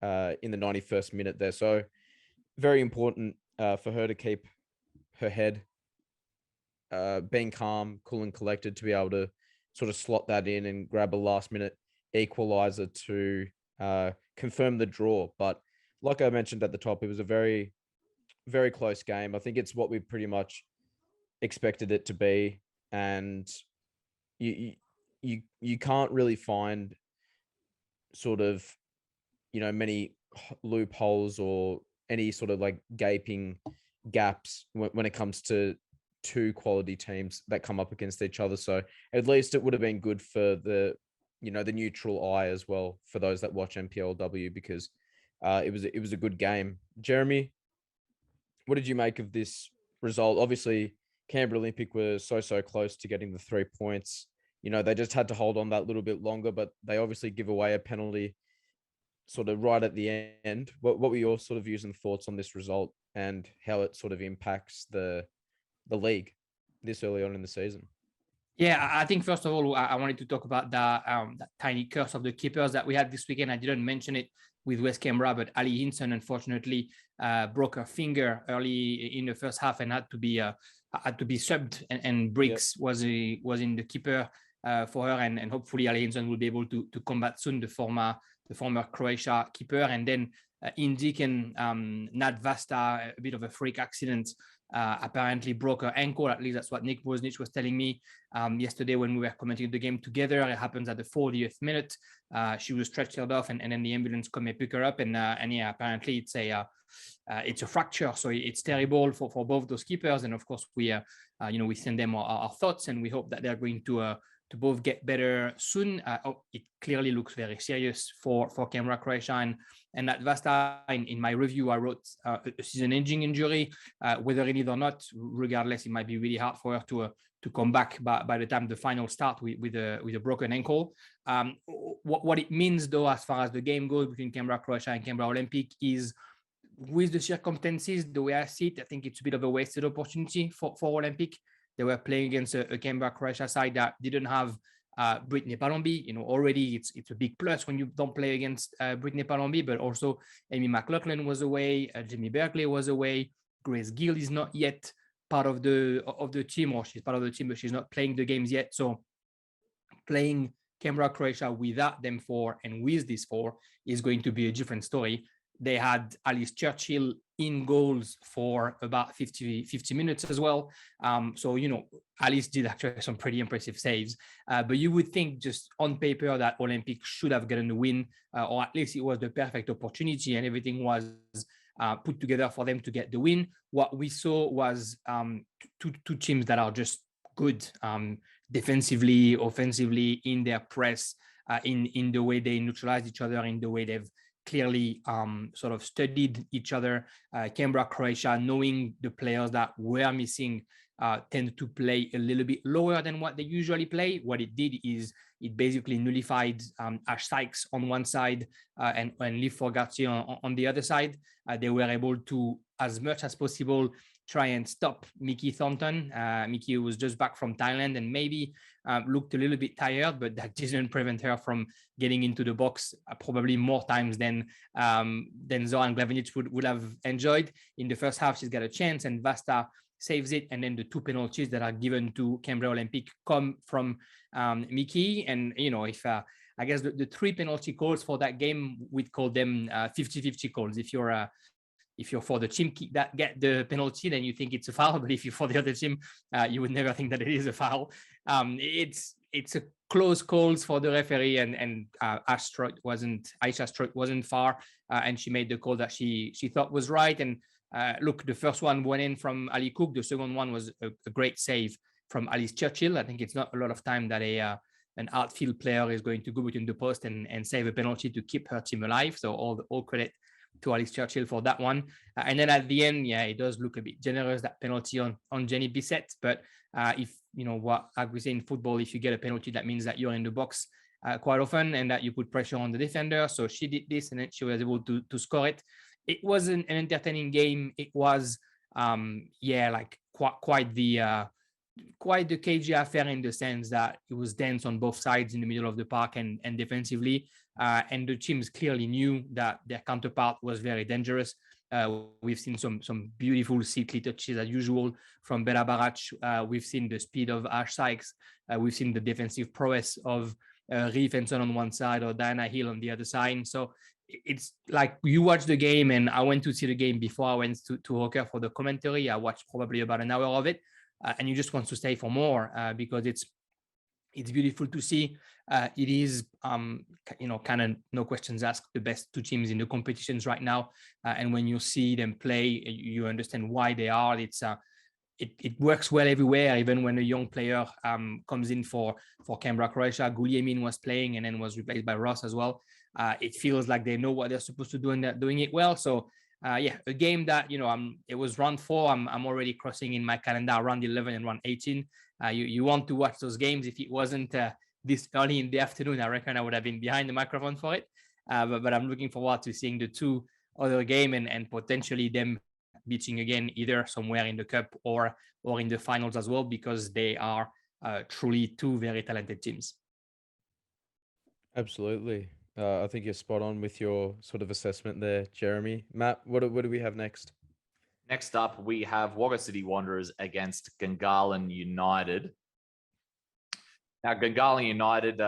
91st minute there. So very important for her to keep her head, being calm, cool and collected, to be able to sort of slot that in and grab a last minute equalizer to confirm the draw. But like I mentioned at the top, it was a very, very close game. I think it's what we pretty much expected it to be. And you can't really find sort of, many loopholes or any sort of like gaping gaps when it comes to two quality teams that come up against each other. So at least it would have been good for the neutral eye as well, for those that watch NPLW, because it was a good game. Jeremy, what did you make of this result? Obviously, Canberra Olympic were so close to getting the 3 points. They just had to hold on that little bit longer, but they obviously give away a penalty sort of right at the end. What were your sort of views and thoughts on this result and how it sort of impacts the league this early on in the season? Yeah, I think first of all, I wanted to talk about that tiny curse of the keepers that we had this weekend. I didn't mention it with West Canberra, but Ali Hinson unfortunately broke her finger early in the first half and had to be subbed. And Briggs was in the keeper for her, and hopefully Ali Hinson will be able to combat soon, the former Croatia keeper. And then Indik and Nat Vasta, a bit of a freak accident. Apparently broke her ankle. At least that's what Nick Woznich was telling me yesterday when we were commenting the game together. It happens at the 40th minute. She was stretchered off, and then the ambulance come and pick her up. And yeah, apparently it's a fracture. So it's terrible for both those keepers. And of course, we send them our thoughts, and we hope that they're going to both get better soon. It clearly looks very serious for Canberra, Croatia, and that Vasta. In my review, I wrote a season-ending injury. Whether it is or not, regardless, it might be really hard for her to come back by the time the final start with a broken ankle. What it means though, as far as the game goes between Canberra Croatia and Canberra Olympic, is with the circumstances, the way I see it, I think it's a bit of a wasted opportunity for Olympic. They were playing against a Canberra Croatia side that didn't have Brittany Palombi. Already it's a big plus when you don't play against Brittany Palombi, but also Amy McLaughlin was away, Jamie Berkeley was away, Grace Gill is not yet part of the team, or she's part of the team, but she's not playing the games yet. So playing Canberra Croatia without them four and with these four is going to be a different story. They had Alice Churchill in goals for about 50 minutes as well. So, Alice did actually some pretty impressive saves. But you would think just on paper that Olympic should have gotten the win, or at least it was the perfect opportunity and everything was put together for them to get the win. What we saw was two teams that are just good defensively, offensively, in their press, in the way they neutralize each other, in the way they've clearly sort of studied each other. Canberra Croatia, knowing the players that were missing, tend to play a little bit lower than what they usually play. What it did is it basically nullified Ash Sykes on one side and Liv Forgarty on the other side. They were able to, as much as possible, try and stop Mickey Thornton. Mickey was just back from Thailand and maybe looked a little bit tired, but that didn't prevent her from getting into the box probably more times than Zoran Glavinic would have enjoyed. In the first half, she's got a chance and Vasta saves it. And then the two penalties that are given to Canberra Olympic come from Mickey. And, if I guess the three penalty calls for that game, we'd call them 50-50 calls. If you're for the team that get the penalty, then you think it's a foul. But if you're for the other team, you would never think that it is a foul. It's a close calls for the referee, and Aisha Stroit wasn't far, and she made the call that she thought was right. And look, the first one went in from Ali Cook. The second one was a great save from Alice Churchill. I think it's not a lot of time that an outfield player is going to go between the post and save a penalty to keep her team alive. So all credit to Alice Churchill for that one. And then at the end, it does look a bit generous, that penalty on Jenny Bissett. But if, like we say in football, if you get a penalty, that means that you're in the box quite often and that you put pressure on the defender. So she did this and then she was able to score it. It wasn't an entertaining game. It was, quite the cagey affair in the sense that it was dense on both sides in the middle of the park and defensively. And the teams clearly knew that their counterpart was very dangerous. We've seen some beautiful Seatley touches as usual from Bella Barach. We've seen the speed of Ash Sykes. We've seen the defensive prowess of Reeve Henson on one side or Diana Hill on the other side. So it's like you watch the game, and I went to see the game before I went to Hawker for the commentary. I watched probably about an hour of it, and you just want to stay for more because it's beautiful to see. It is, kind of no questions asked, the best two teams in the competitions right now. And when you see them play, you understand why they are. It works well everywhere, even when a young player comes in for Canberra Croatia. Guglielmin was playing and then was replaced by Ross as well. It feels like they know what they're supposed to do and they're doing it well. So a game that, it was round 4. I'm already crossing in my calendar round 11 and round 18. You want to watch those games. If it wasn't this early in the afternoon, I reckon I would have been behind the microphone for it. But I'm looking forward to seeing the two other game and potentially them beating again, either somewhere in the cup or in the finals as well, because they are truly two very talented teams. Absolutely. I think you're spot on with your sort of assessment there, Jeremy. Matt, what do we have next? Next up, we have Wagga City Wanderers against Gungahlin United. Now, Gungahlin United,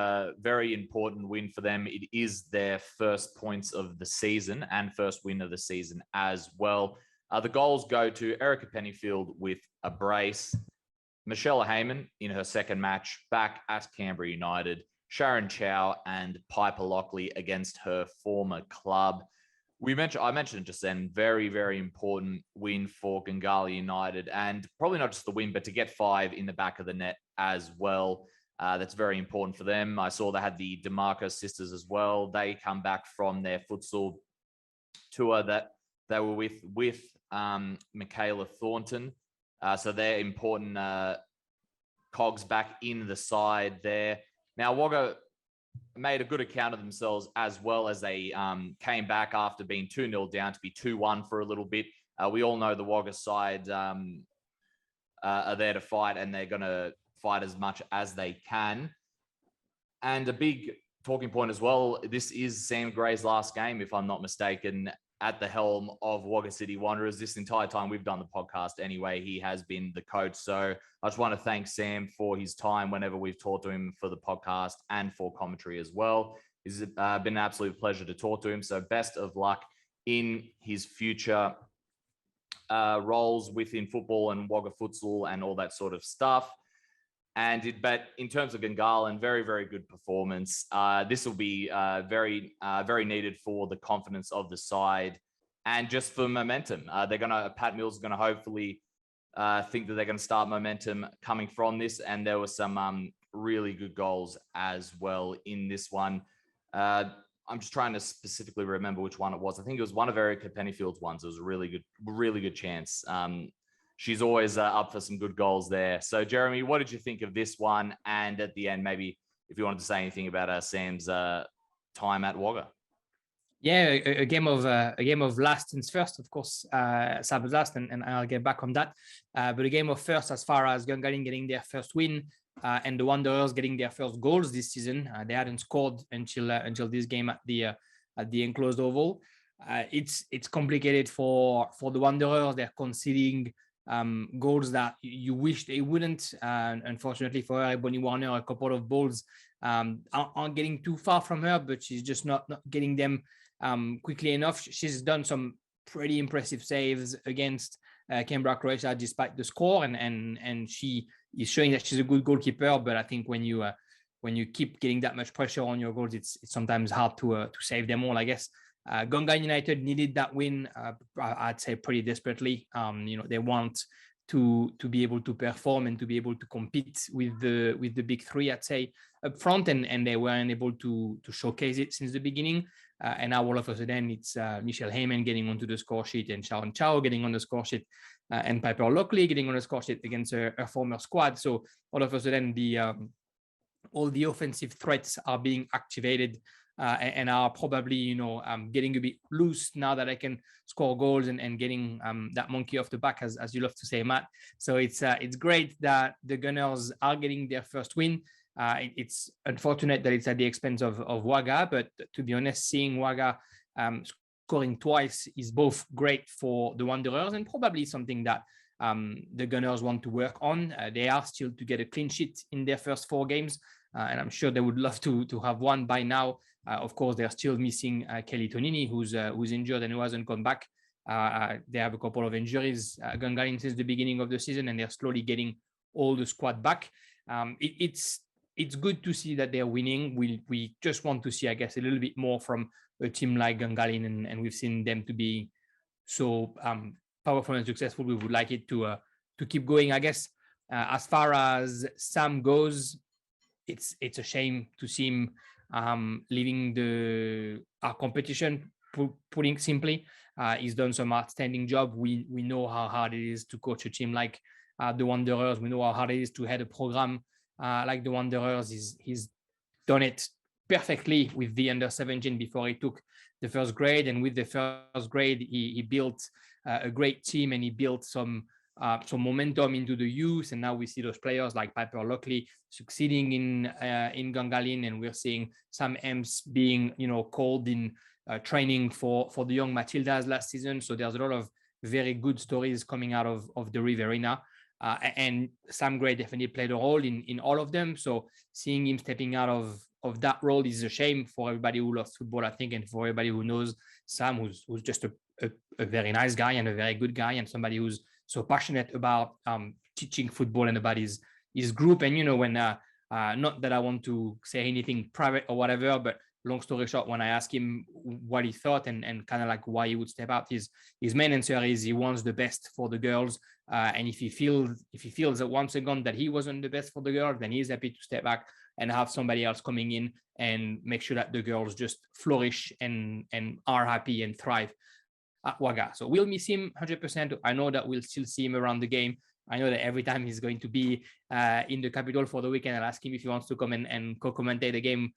very important win for them. It is their first points of the season and first win of the season as well. The goals go to Erica Pennyfield with a brace, Michelle Heyman in her second match back at Canberra United, Sharon Chow and Piper Lockley against her former club. I mentioned it just then, very, very important win for Gungahlin United, and probably not just the win, but to get 5 in the back of the net as well. That's very important for them. I saw they had the DeMarco sisters as well. They come back from their futsal tour that they were with Michaela Thornton. So they're important cogs back in the side there. Now, Wagga made a good account of themselves as well as they came back after being 2-0 down to be 2-1 for a little bit. We all know the Wagga side are there to fight, and they're going to fight as much as they can. And a big talking point as well, this is Sam Gray's last game, if I'm not mistaken, at the helm of Wagga City Wanderers. This entire time we've done the podcast anyway, he has been the coach. So I just want to thank Sam for his time whenever we've talked to him for the podcast and for commentary as well. It's been an absolute pleasure to talk to him. So best of luck in his future roles within football and Wagga futsal and all that sort of stuff. But in terms of Gungahlin, very, very good performance. This will be very needed for the confidence of the side and just for momentum. Pat Mills is going to hopefully think that they're going to start momentum coming from this. And there were some really good goals as well in this one. I'm just trying to specifically remember which one it was. I think it was one of Erica Pennyfield's ones. It was a really good chance. She's always up for some good goals there. So, Jeremy, what did you think of this one? And at the end, maybe if you wanted to say anything about Sam's time at Wagga. Yeah, a game of last and first, of course. Sabbath last, and I'll get back on that. But a game of first, as far as Gungahlin getting their first win and the Wanderers getting their first goals this season. They hadn't scored until this game at the enclosed oval. It's complicated for the Wanderers. They're conceding goals that you wish they wouldn't. Unfortunately for her, Bonnie Warner, a couple of balls aren't getting too far from her, but she's just not getting them quickly enough. She's done some pretty impressive saves against Canberra, Croatia, despite the score, and she is showing that she's a good goalkeeper. But I think when you keep getting that much pressure on your goals, it's sometimes hard to save them all, I guess. Gungahlin United needed that win, I'd say pretty desperately. They want to be able to perform and to be able to compete with the big three, I'd say, up front, and they weren't able to showcase it since the beginning. And now all of a sudden it's Michelle Heyman getting onto the score sheet and Sharon Chow getting on the score sheet and Piper Lockley getting on the score sheet against her former squad. So all of a sudden all the offensive threats are being activated and are probably, getting a bit loose now that I can score goals and getting that monkey off the back, as you love to say, Matt. So it's great that the Gunners are getting their first win. It's unfortunate that it's at the expense of Wagga, but to be honest, seeing Wagga scoring twice is both great for the Wanderers and probably something that the Gunners want to work on. They are still to get a clean sheet in their first 4 games, and I'm sure they would love to have one by now. Of course, they're still missing Kelly Tonini, who's injured and who hasn't come back. They have a couple of injuries, Gungahlin, since the beginning of the season, and they're slowly getting all the squad back. It's good to see that they're winning. We just want to see, I guess, a little bit more from a team like Gungahlin, and we've seen them to be so powerful and successful. We would like it to keep going, I guess. As far as Sam goes, it's a shame to see him leaving our competition, putting simply. He's done some outstanding job. We know how hard it is to coach a team like the Wanderers. We know how hard it is to head a program like the Wanderers. He's done it perfectly with the under-17 before he took the first grade. And with the first grade, he built a great team, and he built some momentum into the youth. And now we see those players like Piper Lockley succeeding in Gungahlin, and we're seeing Sam Ems being called in training for the young Matildas last season. So there's a lot of very good stories coming out of the Riverina. And Sam Gray definitely played a role in all of them. So seeing him stepping out of that role is a shame for everybody who loves football, I think, and for everybody who knows Sam, who's just a very nice guy and a very good guy, and somebody who's so passionate about teaching football and about his group. And when not that I want to say anything private or whatever, but long story short, when I asked him what he thought and kind of like why he would step out, his main answer is he wants the best for the girls. And if he feels that once again that he wasn't the best for the girls, then he's happy to step back and have somebody else coming in and make sure that the girls just flourish and are happy and thrive at Wagga. So we'll miss him 100%. I know that we'll still see him around the game I know that every time he's going to be in the capital for the weekend, I'll ask him if he wants to come and co-commentate the game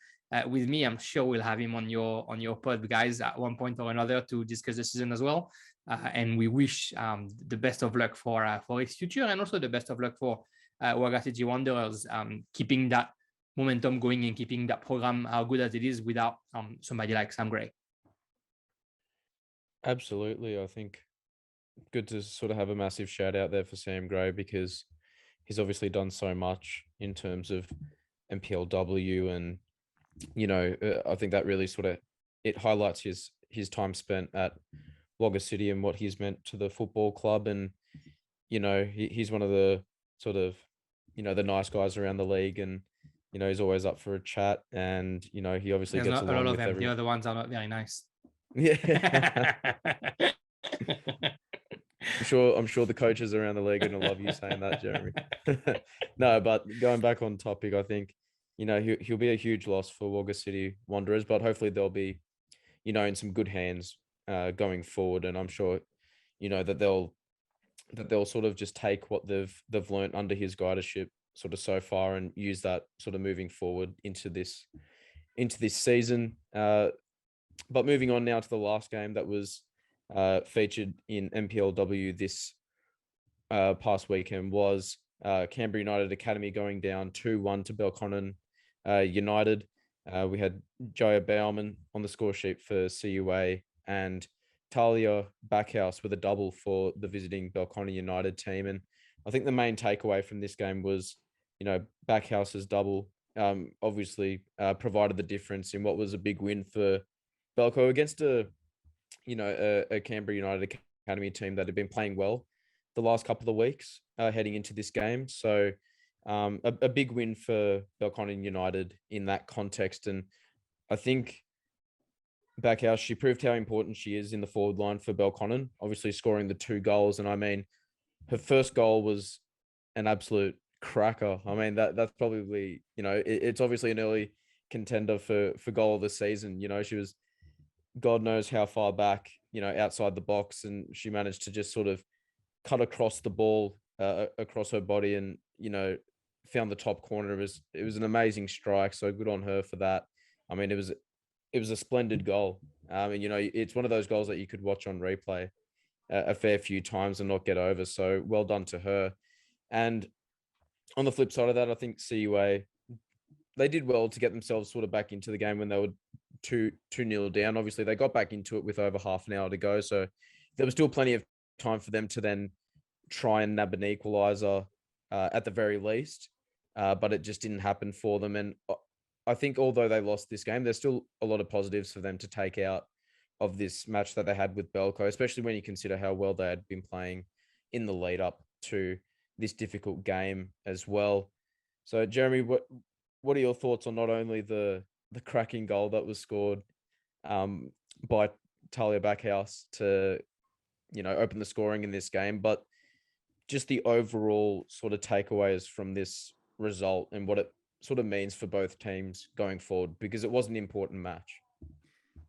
with me. I'm sure we'll have him on your pod, guys, at one point or another to discuss the season as well. And we wish the best of luck for his future, and also the best of luck for Wagga City Wanderers, keeping that momentum going and keeping that program how good as it is without somebody like Sam Gray. Absolutely. I think good to sort of have a massive shout out there for Sam Gray, because he's obviously done so much in terms of NPLW, and I think that really sort of it highlights his time spent at Wagga City and what he's meant to the football club. And he's one of the sort of the nice guys around the league, and he's always up for a chat, and he obviously gets along a lot of with them. everyone. The other ones are not very nice. Yeah. I'm sure the coaches around the league are gonna love you saying that, Jeremy. No, but going back on topic, I think he'll be a huge loss for Wagga City Wanderers, but hopefully they'll be in some good hands going forward, and I'm sure that they'll sort of just take what they've learned under his guidership sort of so far and use that sort of moving forward into this season. But moving on now to the last game that was featured in NPLW this past weekend was Canberra United Academy going down 2-1 to Belconnen United. We had Jaya Bauman on the score sheet for CUA and Talia Backhouse with a double for the visiting Belconnen United team. And I think the main takeaway from this game was, Backhouse's double obviously provided the difference in what was a big win for Belco against a Canberra United Academy team that had been playing well the last couple of weeks heading into this game. So a big win for Belconnen United in that context. And I think Backhouse, she proved how important she is in the forward line for Belconnen, obviously scoring the 2 goals. And I mean, her first goal was an absolute cracker. I mean, that's probably, it's obviously an early contender for goal of the season. She was God knows how far back, outside the box, and she managed to just sort of cut across the ball, across her body, and found the top corner. It was an amazing strike. So good on her for that. I mean, it was a splendid goal. It's one of those goals that you could watch on replay a fair few times and not get over. So well done to her. And on the flip side of that, I think CUA, they did well to get themselves sort of back into the game when they were 2-0 down. Obviously, they got back into it with over half an hour to go. So there was still plenty of time for them to then try and nab an equaliser at the very least. But it just didn't happen for them. And I think although they lost this game, there's still a lot of positives for them to take out of this match that they had with Belco, especially when you consider how well they had been playing in the lead up to this difficult game as well. So, Jeremy, what are your thoughts on not only the cracking goal that was scored by Talia Backhouse to, open the scoring in this game, but just the overall sort of takeaways from this result and what it sort of means for both teams going forward, because it was an important match.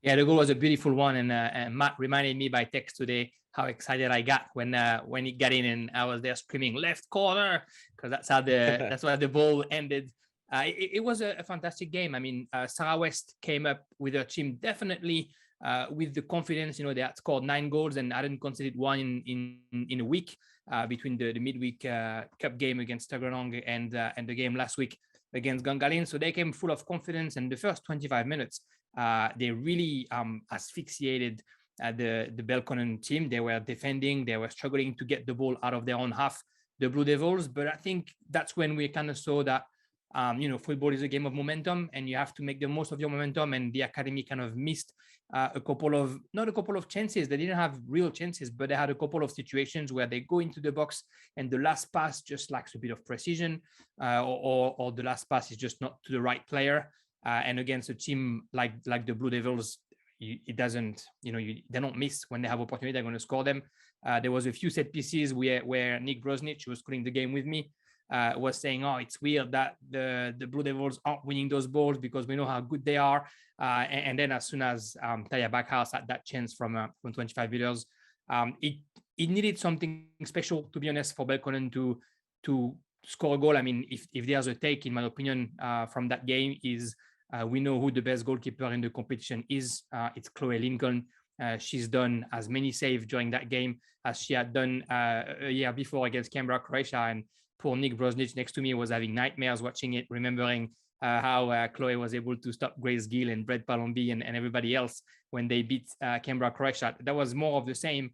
Yeah, the goal was a beautiful one, and Matt reminded me by text today how excited I got when he got in, and I was there screaming left corner, because that's where the ball ended. It was a fantastic game. I mean, Sarah West came up with her team definitely with the confidence. They had scored 9 goals and hadn't conceded one in a week between the midweek cup game against Tuggeranong and the game last week against Gungahlin. So they came full of confidence, and the first 25 minutes, they really asphyxiated the Belconnen team. They were defending, they were struggling to get the ball out of their own half, the Blue Devils. But I think that's when we kind of saw that football is a game of momentum, and you have to make the most of your momentum. And the academy kind of missed not a couple of chances. They didn't have real chances, but they had a couple of situations where they go into the box and the last pass just lacks a bit of precision, or the last pass is just not to the right player. And against a team like the Blue Devils, it doesn't, they don't miss when they have opportunity. They're going to score them. There was a few set pieces where Nick Brosnich, who was calling the game with me, was saying, it's weird that the Blue Devils aren't winning those balls because we know how good they are. And then as soon as Talia Backhouse had that chance from 25 meters, it needed something special, to be honest, for Belconnen to score a goal. I mean, if there's a take, in my opinion, from that game is we know who the best goalkeeper in the competition is. It's Chloe Lincoln. She's done as many saves during that game as she had done a year before against Canberra, Croatia. And poor Nick Brosnich next to me was having nightmares watching it, remembering how Chloe was able to stop Grace Gill and Brett Palombi and everybody else when they beat Canberra, Croatia. That was more of the same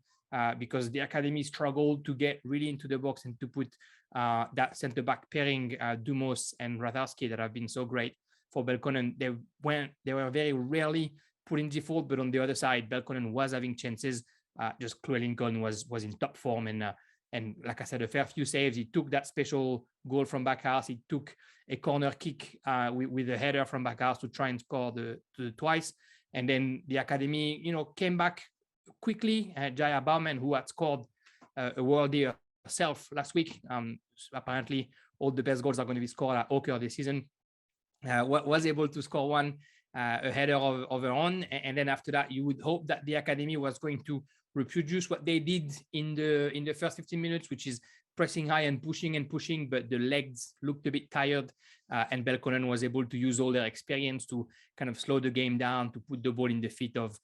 because the academy struggled to get really into the box and to put that centre-back pairing, Dumos and Ratarski, that have been so great for Belconnen. They were very rarely put in default, but on the other side, Belconnen was having chances. Just Chloe Lincoln was in top form, and like I said, a fair few saves. He took that special goal from back house. He took a corner kick with a header from back house to try and score the twice. And then the academy, came back quickly. Jaya Bauman, who had scored a worldie herself last week. Apparently, all the best goals are going to be scored at Oker this season. Was able to score one, a header of her own. And then after that, you would hope that the academy was going to reproduce what they did in the first 15 minutes, which is pressing high and pushing, but the legs looked a bit tired. And Belconnen was able to use all their experience to kind of slow the game down, to put the ball in the feet of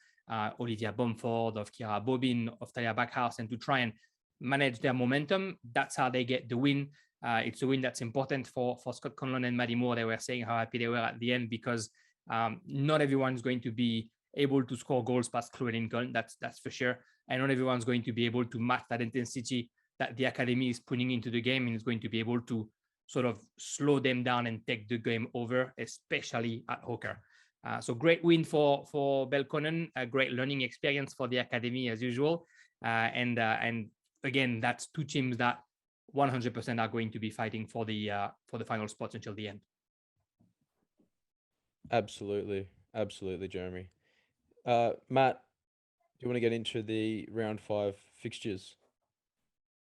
Olivia Bumford, of Kira Bobin, of Talia Backhouse, and to try and manage their momentum. That's how they get the win. It's a win that's important for Scott Conlon and Maddie Moore. They were saying how happy they were at the end because not everyone's going to be able to score goals past Chloe Lincoln. That's for sure. And not everyone's going to be able to match that intensity that the academy is putting into the game, and is going to be able to sort of slow them down and take the game over, especially at Hooker. So great win for Belconnen, a great learning experience for the academy as usual. And again, that's two teams that 100% are going to be fighting for the final spots until the end. Absolutely, Jeremy. Matt, do you want to get into the round 5 fixtures?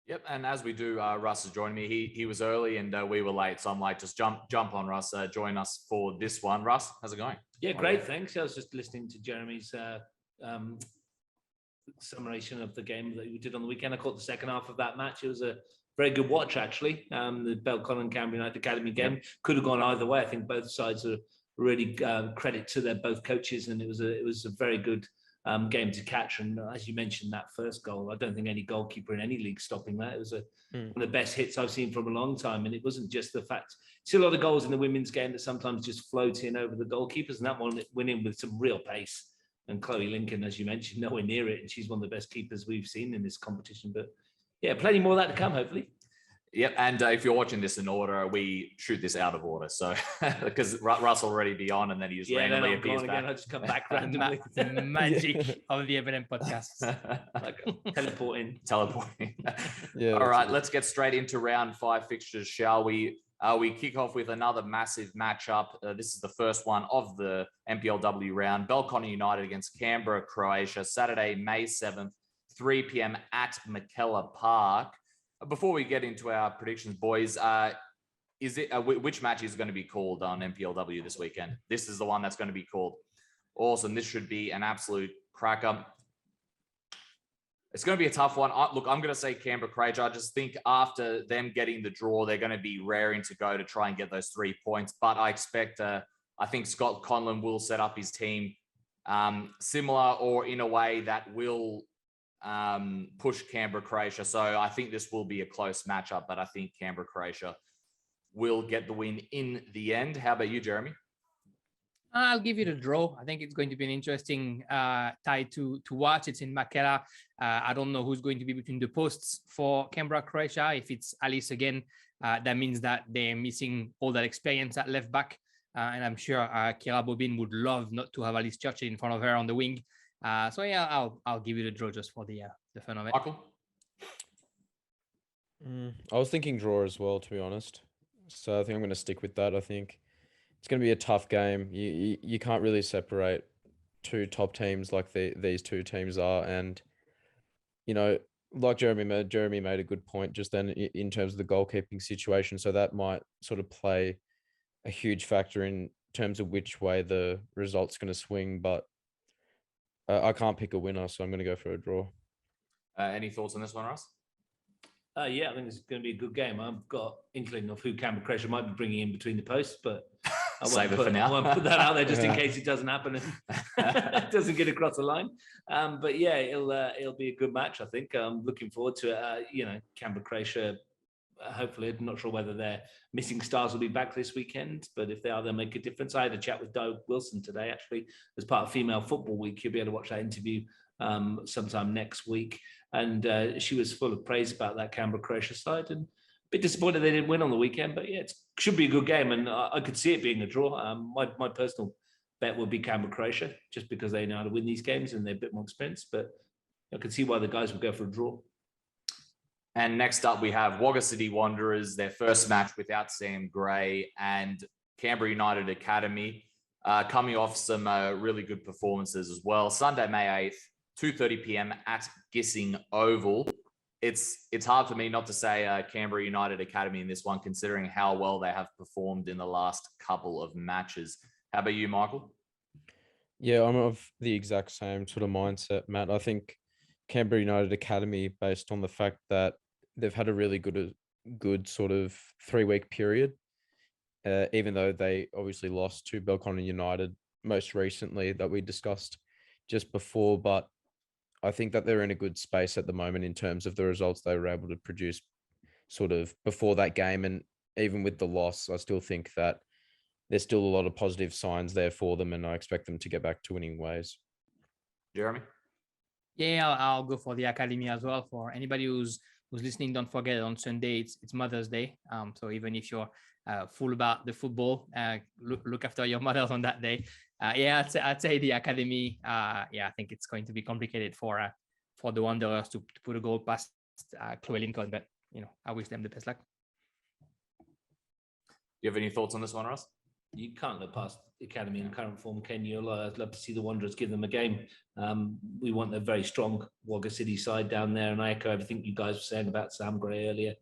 Yep, and as we do, Russ is joining me. He was early and we were late, so I'm like, just jump on, Russ. Join us for this one. Russ, how's it going? Yeah, great, thanks. I was just listening to Jeremy's summation of the game that we did on the weekend. I caught the second half of that match. It was a very good watch, actually. The Belconnen Canberra United Academy game could have gone either way. I think both sides are really credit to their both coaches, and it was a very good game to catch. And as you mentioned, that first goal, I don't think any goalkeeper in any league stopping that. It was one of the best hits I've seen from a long time. And it wasn't just the fact, see a lot of goals in the women's game that sometimes just float in over the goalkeepers, and that one went in with some real pace. And Chloe Lincoln, as you mentioned, nowhere near it. And she's one of the best keepers we've seen in this competition. But yeah, plenty more of that to come, hopefully. Yep, and if you're watching this in order, we shoot this out of order. So because Russ will already be on, and then he just randomly appears back. I just come back randomly. The magic of the Evident podcasts. Like teleporting. Yeah. All right, let's get straight into round 5 fixtures, shall we? We kick off with another massive matchup. This is the first one of the NPLW round. Belconnen United against Canberra, Croatia, Saturday, May 7th, 3 p.m. at McKellar Park. Before we get into our predictions, boys, which match is going to be called on NPLW this weekend? This is the one that's going to be called. Awesome. This should be an absolute cracker. It's going to be a tough one. Look, I'm going to say Canberra Croatia. I just think after them getting the draw, they're going to be raring to go to try and get those 3 points. But I expect, I think Scott Conlon will set up his team similar or in a way that will push Canberra Croatia. So I think this will be a close matchup, but I think Canberra Croatia will get the win in the end. How about you, Jeremy? I'll give it a draw. I think it's going to be an interesting tie to watch. It's in Makela. I don't know who's going to be between the posts for Canberra Croatia. If it's Alice again, that means that they're missing all that experience at left back. And I'm sure Kira Bobin would love not to have Alice Churchill in front of her on the wing. So yeah, I'll give it a draw just for the fun of it. Michael? I was thinking draw as well, to be honest. So I think I'm going to stick with that. I think it's going to be a tough game. You can't really separate two top teams like these two teams are. And, like Jeremy made a good point just then in terms of the goalkeeping situation. So that might sort of play a huge factor in terms of which way the result's going to swing. But I can't pick a winner, so I'm going to go for a draw. Any thoughts on this one, Russ? Yeah, I think it's going to be a good game. I've got inkling of who Canberra Croatia might be bringing in between the posts, but Save it for now. I won't put that out there just in case it doesn't happen and it doesn't get across the line. But yeah, it'll be a good match. I think I'm looking forward to it. Canberra Croatia. Hopefully, I'm not sure whether their missing stars will be back this weekend, but if they are, they'll make a difference. I had a chat with Doug Wilson today, actually, as part of Female Football Week. You'll be able to watch that interview sometime next week. And she was full of praise about that Canberra Croatia side, and a bit disappointed they didn't win on the weekend. But yeah, it should be a good game, and I could see it being a draw. My personal bet would be Canberra Croatia, just because they know how to win these games and they're a bit more experienced. But I can see why the guys would go for a draw. And next up, we have Wagga City Wanderers, their first match without Sam Gray, and Canberra United Academy, coming off some really good performances as well. Sunday, May 8th, 2:30 p.m. at Gissing Oval. It's hard for me not to say Canberra United Academy in this one, considering how well they have performed in the last couple of matches. How about you, Michael? Yeah, I'm of the exact same sort of mindset, Matt. I think Canberra United Academy, based on the fact that they've had a really good sort of 3-week period, even though they obviously lost to Belconnen United most recently that we discussed just before. But I think that they're in a good space at the moment in terms of the results they were able to produce sort of before that game. And even with the loss, I still think that there's still a lot of positive signs there for them, and I expect them to get back to winning ways. Jeremy? Yeah, I'll go for the academy as well. For anybody who's listening, don't forget on Sunday it's Mother's Day. So even if you're full about the football, look after your mothers on that day. I'd say the academy. I think it's going to be complicated for the Wanderers to put a goal past Chloe Lincoln, but I wish them the best luck. Do you have any thoughts on this one, Russ? You can't look past the academy in current form, can you? I'd love to see the Wanderers give them a game. We want a very strong Wagga City side down there, and I echo everything you guys were saying about Sam Gray earlier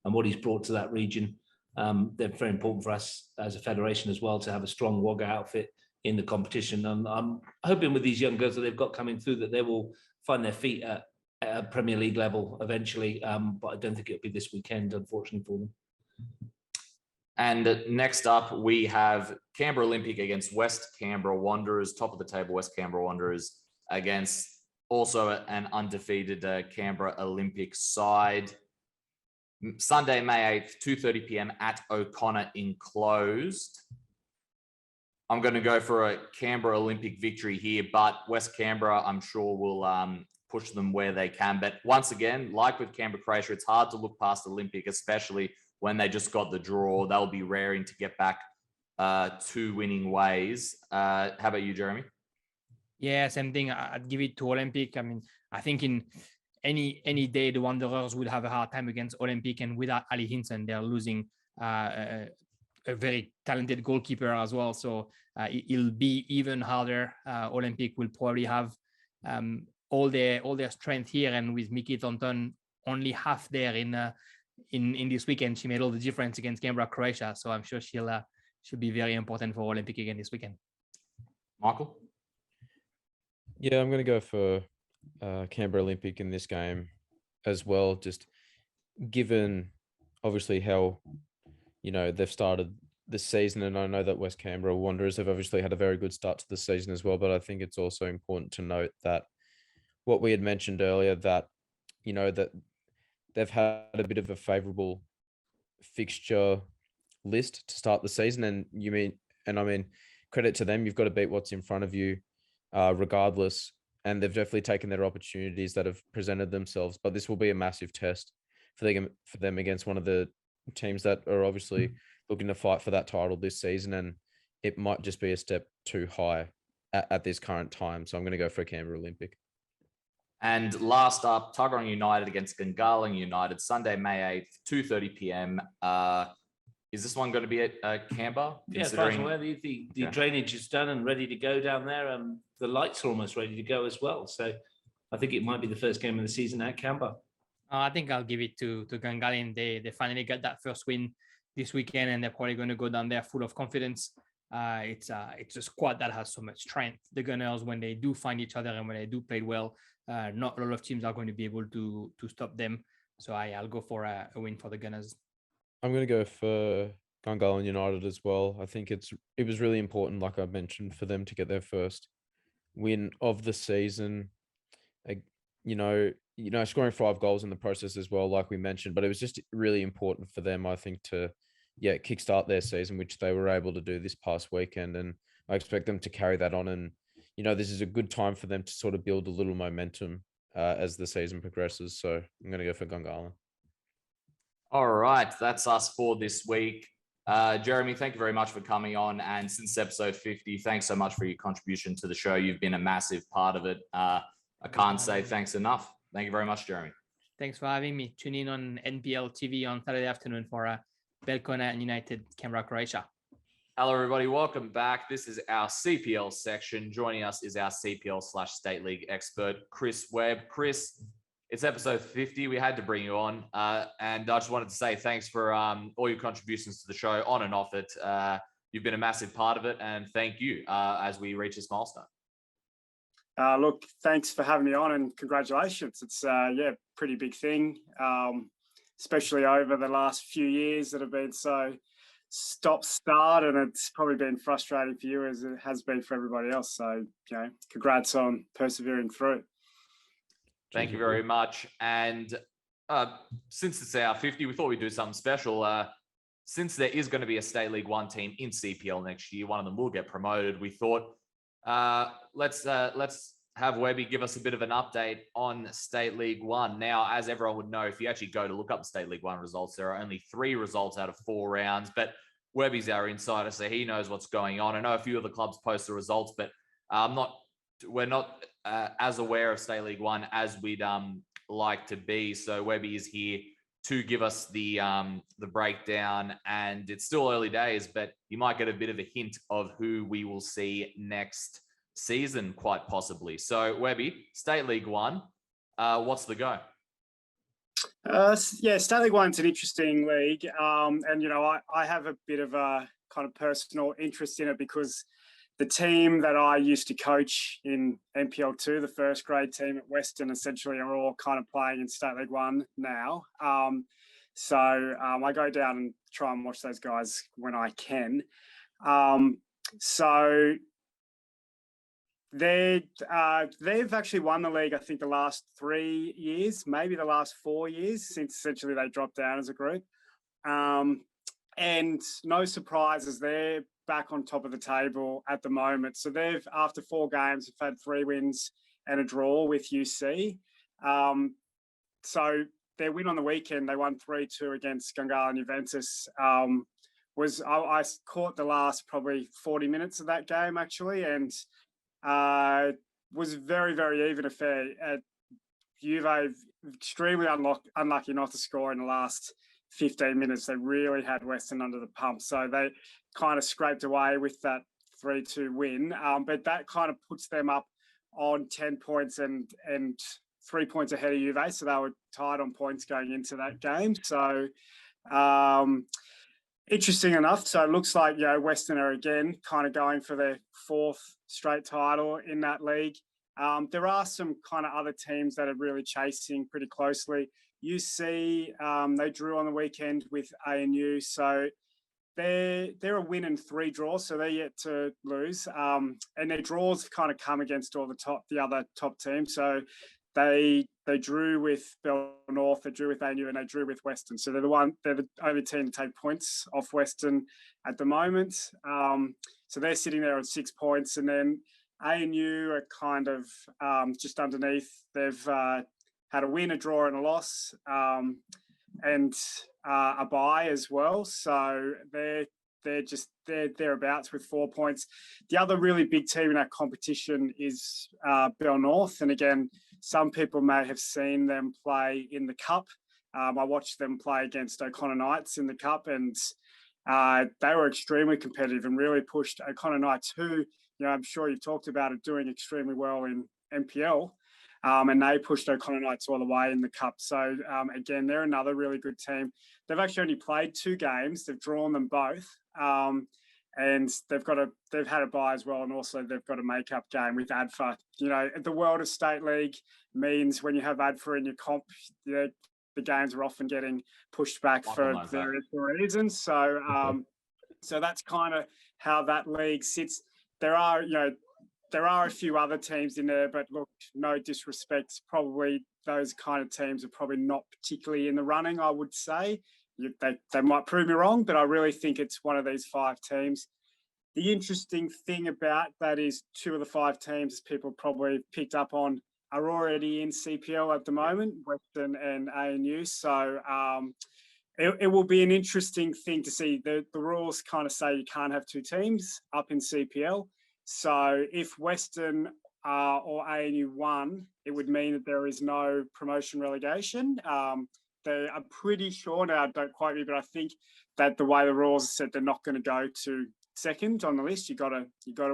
and what he's brought to that region. They're very important for us as a federation as well to have a strong Wagga outfit in the competition. And I'm hoping with these young girls that they've got coming through that they will find their feet at a Premier League level eventually. But I don't think it'll be this weekend, unfortunately, for them. And next up, we have Canberra Olympic against West Canberra Wanderers, top of the table, West Canberra Wanderers against also an undefeated Canberra Olympic side. Sunday, May 8th, 2:30 p.m. at O'Connor Enclosed. I'm going to go for a Canberra Olympic victory here, but West Canberra, I'm sure, will push them where they can. But once again, like with Canberra Croatia, it's hard to look past Olympic, especially when they just got the draw. They'll be raring to get back to winning ways. How about you, Jeremy? Yeah, same thing. I'd give it to Olympic. I mean, I think in any day, the Wanderers would have a hard time against Olympic, and without Ali Hinson, they're losing a very talented goalkeeper as well. So it'll be even harder. Olympic will probably have all their strength here, and with Mickey Thornton only half there in this weekend, she made all the difference against Canberra Croatia. So I'm sure she'll be very important for Olympic again this weekend. Michael? Yeah, I'm going to go for Canberra Olympic in this game as well. Just given obviously how they've started this season, and I know that West Canberra Wanderers have obviously had a very good start to the season as well. But I think it's also important to note that what we had mentioned earlier, that that they've had a bit of a favourable fixture list to start the season, and I mean, credit to them. You've got to beat what's in front of you, regardless. And they've definitely taken their opportunities that have presented themselves. But this will be a massive test for them against one of the teams that are obviously looking to fight for that title this season. And it might just be a step too high at this current time. So I'm going to go for Canberra Olympic. And last up, Tuggeranong United against Gungahlin United, Sunday, May 8th, 2:30 p.m. Is this one going to be at Canberra? Yeah, as far as I'm aware, the drainage is done and ready to go down there. And the lights are almost ready to go as well. So I think it might be the first game of the season at Canberra. I think I'll give it to Gungahlin. They finally got that first win this weekend, and they're probably going to go down there full of confidence. It's a squad that has so much strength. The Gunners, when they do find each other and when they do play well, not a lot of teams are going to be able to stop them. So I'll go for a win for the Gunners. I'm going to go for Gungahlin United as well. I think it was really important, like I mentioned, for them to get their first win of the season. Scoring 5 goals in the process as well, like we mentioned, but it was just really important for them, I think, to kickstart their season, which they were able to do this past weekend. And I expect them to carry that on. And, this is a good time for them to sort of build a little momentum as the season progresses. So I'm going to go for Gungahlin. All right, that's us for this week. Jeremy, thank you very much for coming on. And since episode 50, thanks so much for your contribution to the show. You've been a massive part of it. I can't say thanks enough. Thank you very much, Jeremy. Thanks for having me. Tune in on NPL TV on Saturday afternoon for Belconnen United, Canberra, Croatia. Hello, everybody. Welcome back. This is our CPL section. Joining us is our CPL/State League expert, Chris Webb. Chris, it's episode 50. We had to bring you on. And I just wanted to say thanks for all your contributions to the show on and off it. You've been a massive part of it. And thank you as we reach this milestone. Look, thanks for having me on and congratulations. It's, pretty big thing, especially over the last few years that have been so stop-start, and it's probably been frustrating for you as it has been for everybody else. So, congrats on persevering through it. Thank you very much. And since it's our 50, we thought we'd do something special. Since there is going to be a State League 1 team in CPL next year, one of them will get promoted. We thought, let's have Webby give us a bit of an update on State League 1. Now, as everyone would know, if you actually go to look up the State League 1 results, there are only 3 results out of 4 rounds, but Webby's our insider, so he knows what's going on. I know a few of the clubs post the results, but we're not as aware of State League 1 as we'd like to be. So Webby is here to give us the breakdown, and it's still early days, but you might get a bit of a hint of who we will see next season, quite possibly. So Webby, State League 1, what's the go? State League 1's an interesting league, and I have a bit of a kind of personal interest in it because the team that I used to coach in NPL2, the first grade team at Weston, essentially are all kind of playing in State League 1 now. So I go down and try and watch those guys when I can. So they've actually won the league, I think, the last 3 years, maybe the last 4 years, since essentially they dropped down as a group. And no surprises, they're back on top of the table at the moment. So they've, after 4 games, have had 3 wins and a draw with UC. So their win on the weekend, they won 3-2 against Gungahlin Juventus. I caught the last probably 40 minutes of that game, actually, and was very, very even affair. Juve extremely unlucky not to score in the last 15 minutes. They really had Weston under the pump. So they kind of scraped away with that 3-2 win. But that kind of puts them up on 10 points and 3 points ahead of Juve. So they were tied on points going into that game. So interesting enough. So it looks like, Weston are again kind of going for their 4th straight title in that league. There are some kind of other teams that are really chasing pretty closely. UC, they drew on the weekend with ANU, so they're a win and 3 draws, so they're yet to lose. And their draws kind of come against all the other top teams. So they drew with Belnorth, they drew with ANU, and they drew with Weston. So they're the only team to take points off Weston at the moment. So they're sitting there on 6 points, and then ANU are kind of just underneath. They've had a win, a draw, and a loss, and a bye as well. So they're thereabouts with 4 points. The other really big team in that competition is Belnorth, and again, some people may have seen them play in the Cup. I watched them play against O'Connor Knights in the Cup, and they were extremely competitive and really pushed O'Connor Knights, who, I'm sure you've talked about it, doing extremely well in NPL. And they pushed O'Connor Knights all the way in the Cup. So, again, they're another really good team. They've actually only played 2 games. They've drawn them both. and they've had a bye as well, and also they've got a make-up game with ADFA. The world of state league means when you have ADFA in your comp, the games are often getting pushed back for various reasons. So, so that's kind of how that league sits. There are a few other teams in there, but look, no disrespect, probably those kind of teams are probably not particularly in the running, I would say. They might prove me wrong, but I really think it's one of these 5 teams. The interesting thing about that is 2 of the 5 teams, as people probably picked up on, are already in CPL at the moment, Weston and ANU. So it will be an interesting thing to see. The rules kind of say you can't have 2 teams up in CPL. So if Weston or ANU won, it would mean that there is no promotion relegation. They are pretty sure now, don't quote me, but I think that the way the rules are set, they're not going to go to second on the list. You got to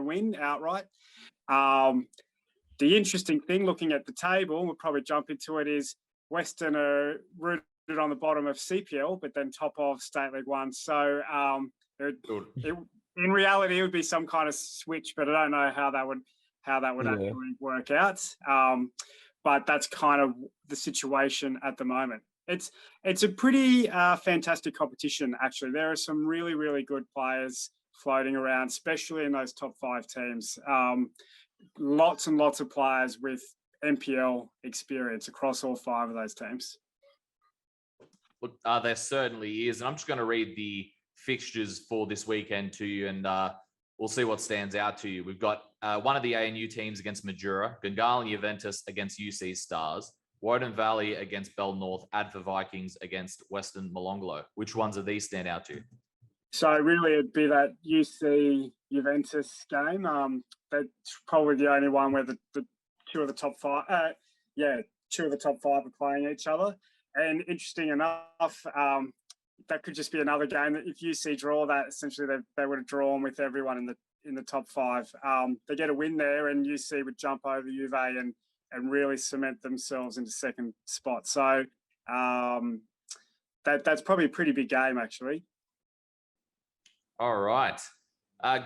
win outright. The interesting thing, looking at the table, we'll probably jump into it, is Weston are rooted on the bottom of CPL, but then top of State League 1. So in reality, it would be some kind of switch, but I don't know how that would actually work out. But that's kind of the situation at the moment. It's a pretty fantastic competition, actually. There are some really, really good players floating around, especially in those top 5 teams. Lots and lots of players with NPL experience across all 5 of those teams. Look, there certainly is. And I'm just going to read the fixtures for this weekend to you, and we'll see what stands out to you. We've got one of the ANU teams against Majura, Gungahlin Juventus against UC Stars, Woden Valley against Belnorth, ADFA Vikings against Weston Molonglo. Which ones of these stand out to you? So really it'd be that UC Juventus game. That's probably the only one where the 2 of the top 5, 2 of the top 5 are playing each other. And interesting enough, that could just be another game that if UC draw that, essentially they would have drawn with everyone in the top 5. They get a win there, and UC would jump over Juve and really cement themselves into second spot. So that's probably a pretty big game, actually. All right.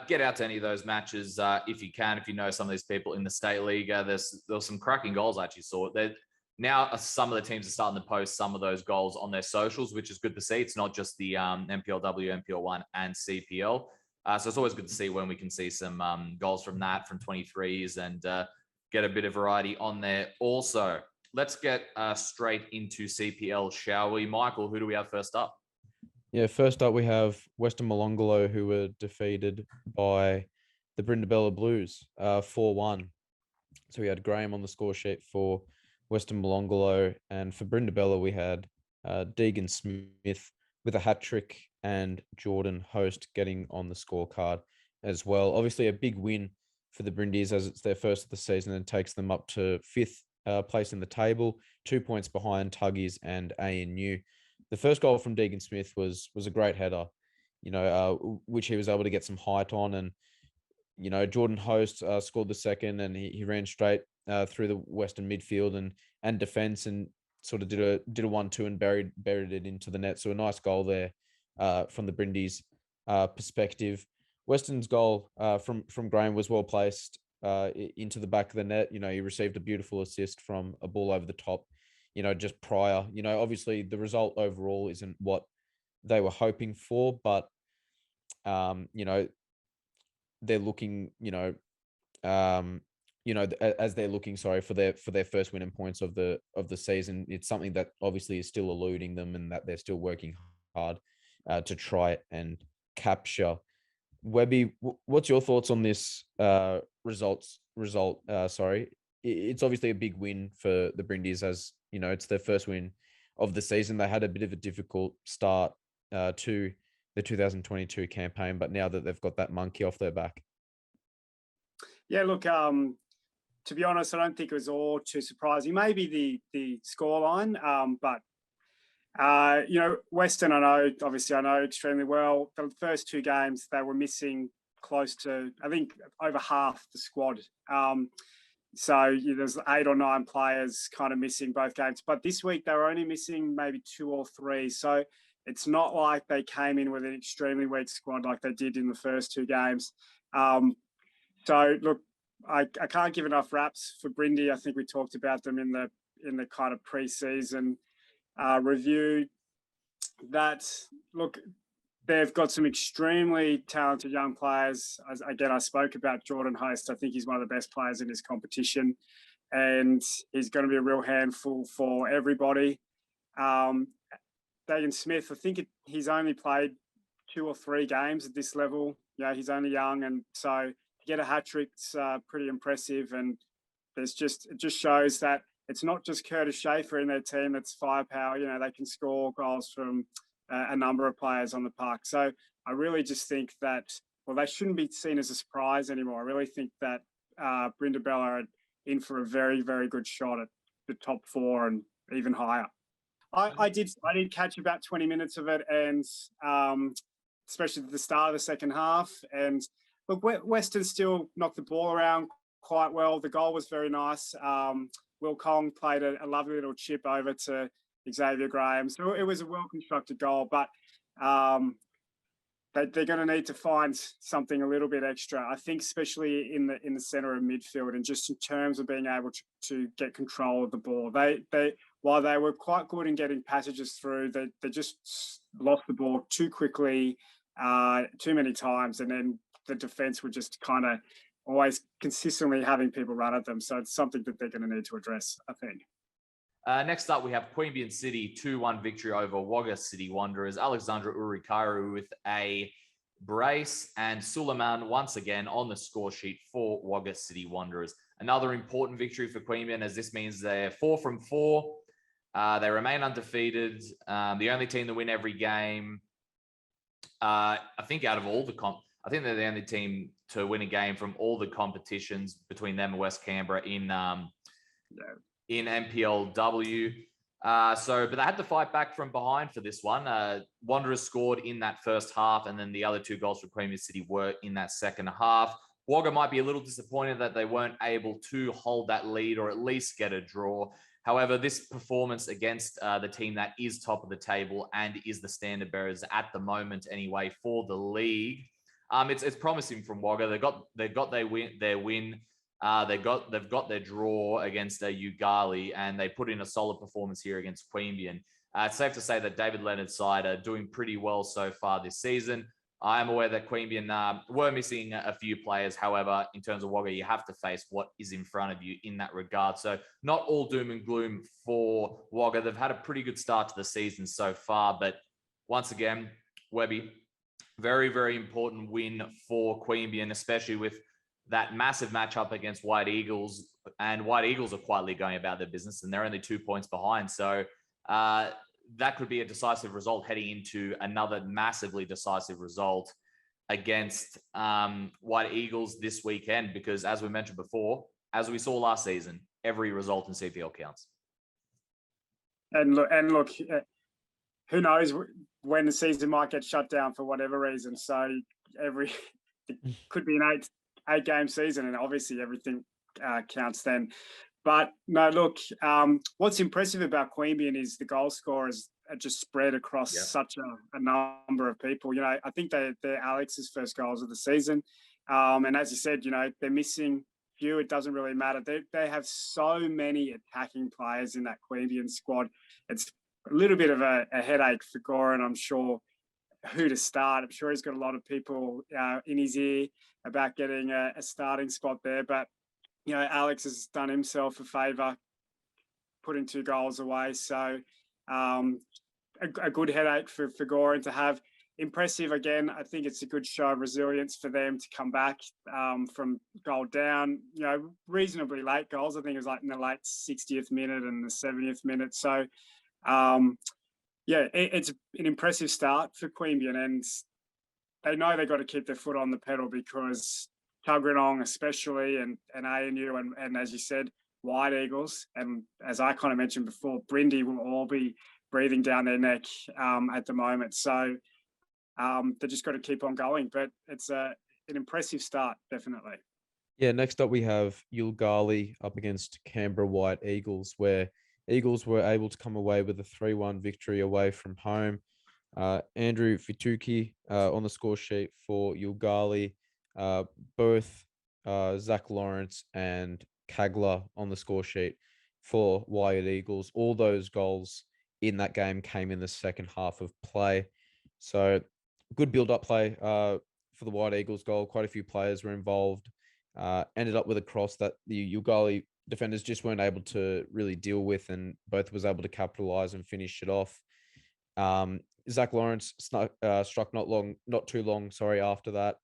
Get out to any of those matches if you can, if you know some of these people in the state league. There's some cracking goals I actually saw. Now some of the teams are starting to post some of those goals on their socials, which is good to see. It's not just the NPLW, NPL1 and CPL. So it's always good to see when we can see some goals from 23s and get a bit of variety on there. Also, let's get straight into CPL, shall we? Michael, who do we have first up? Yeah, first up we have Western Molonglo, who were defeated by the Brindabella Blues 4-1. So we had Graham on the score sheet for Western Molonglo, and for Brindabella we had Deegan Smith with a hat trick and Jordan Host getting on the scorecard as well. Obviously a big win for the Brindies as it's their first of the season and takes them up to 5th place in the table, 2 points behind Tuggies and ANU. The first goal from Deegan Smith was a great header, which he was able to get some height on. And, Jordan Host scored the second, and he ran straight through the Western midfield and defense and sort of did a 1-2 and buried it into the net. So a nice goal there from the Brindies perspective. Weston's goal from Graham was well placed into the back of the net. He received a beautiful assist from a ball over the top, just prior. Obviously the result overall isn't what they were hoping for, but they're looking, as they're looking, for their first win and points of the season. It's something that obviously is still eluding them, and that they're still working hard to try and capture. Webby, what's your thoughts on this result? It's obviously a big win for the Brindies, as it's their first win of the season. They had a bit of a difficult start to the 2022 campaign, but now that they've got that monkey off their back. Yeah, look, to be honest, I don't think it was all too surprising. Maybe the scoreline, but Weston, I know extremely well. The first 2 games, they were missing close to, I think, over half the squad. So there's 8 or 9 players kind of missing both games. But this week, they were only missing maybe 2 or 3. So it's not like they came in with an extremely weak squad like they did in the first two games. So look, I can't give enough raps for Brindy. I think we talked about them in the kind of pre-season review. That look, they've got some extremely talented young players. Again, I spoke about Jordan Host. I think he's one of the best players in this competition, and he's going to be a real handful for everybody. Dagan Smith, I think he's only played 2 or 3 games at this level. He's only young, and so to get a hat-trick's pretty impressive. And it just shows that it's not just Curtis Schaefer in their team that's firepower. They can score goals from a number of players on the park. So I really just think that, well, they shouldn't be seen as a surprise anymore. I really think that Brindabella are in for a very, very good shot at the top 4 and even higher. I did catch about 20 minutes of it, and especially at the start of the second half. And look, Weston still knocked the ball around quite well. The goal was very nice. Will Kong played a lovely little chip over to Xavier Graham. So it was a well-constructed goal, but they're going to need to find something a little bit extra. I think especially in the centre of midfield, and just in terms of being able to get control of the ball. They while they were quite good in getting passages through, they just lost the ball too quickly, too many times, and then the defence were just kind of always consistently having people run at them. So it's something that they're going to need to address, I think. Next up, we have Queanbeyan City 2-1 victory over Wagga City Wanderers. Alexandra Urikaru with a brace, and Suleiman once again on the score sheet for Wagga City Wanderers. Another important victory for Queanbeyan, as this means they're 4 from 4. They remain undefeated. The only team to win every game. I think out of all the I think they're the only team to win a game from all the competitions between them and West Canberra in NPLW. But they had to fight back from behind for this one. Wanderers scored in that first half, and then the other 2 goals for Queanbeyan City were in that second half. Wagga might be a little disappointed that they weren't able to hold that lead or at least get a draw. However, this performance against the team that is top of the table and is the standard bearers at the moment anyway for the league, it's promising from Wagga. They've got their win. They've got their draw against Yoogali, and they put in a solid performance here against Queanbeyan. It's safe to say that David Leonard's side are doing pretty well so far this season. I am aware that Queanbeyan were missing a few players. However, in terms of Wagga, you have to face what is in front of you in that regard. So not all doom and gloom for Wagga. They've had a pretty good start to the season so far. But once again, Webby, very, very important win for Queanbeyan, especially with that massive matchup against White Eagles. And White Eagles are quietly going about their business, and they're only 2 points behind. So that could be a decisive result heading into another massively decisive result against White Eagles this weekend, because as we mentioned before, as we saw last season, every result in CPL counts. And look, who knows when the season might get shut down for whatever reason. So it could be an eight-game season, and obviously everything counts then. But no, look, what's impressive about Queanbeyan is the goal scorers are just spread across such a number of people. I think they're Alex's first goals of the season. And as you said, they're missing few. It doesn't really matter. They have so many attacking players in that Queanbeyan squad. It's a little bit of a headache for Goran, I'm sure, who to start. I'm sure he's got a lot of people in his ear about getting a starting spot there. But Alex has done himself a favour, putting 2 goals away. So a good headache for Goran to have. Impressive again. I think it's a good show of resilience for them to come back from goal down. Reasonably late goals. I think it was like in the late 60th minute and the 70th minute. So it's an impressive start for Queanbeyan, and they know they've got to keep their foot on the pedal, because Tuggeranong especially, and ANU, and as you said, White Eagles, and as I kind of mentioned before, Brindy will all be breathing down their neck at the moment. So they just got to keep on going. But it's an impressive start, definitely. Yeah, next up we have Yoogali up against Canberra White Eagles, where Eagles were able to come away with a 3-1 victory away from home. Andrew Fituki on the score sheet for Yoogali. Both Zach Lawrence and Kagler on the score sheet for Wild Eagles. All those goals in that game came in the second half of play. So good build-up play for the Wild Eagles goal. Quite a few players were involved. Ended up with a cross that the Yoogali defenders just weren't able to really deal with, and both was able to capitalize and finish it off. Zach Lawrence struck not too long after that,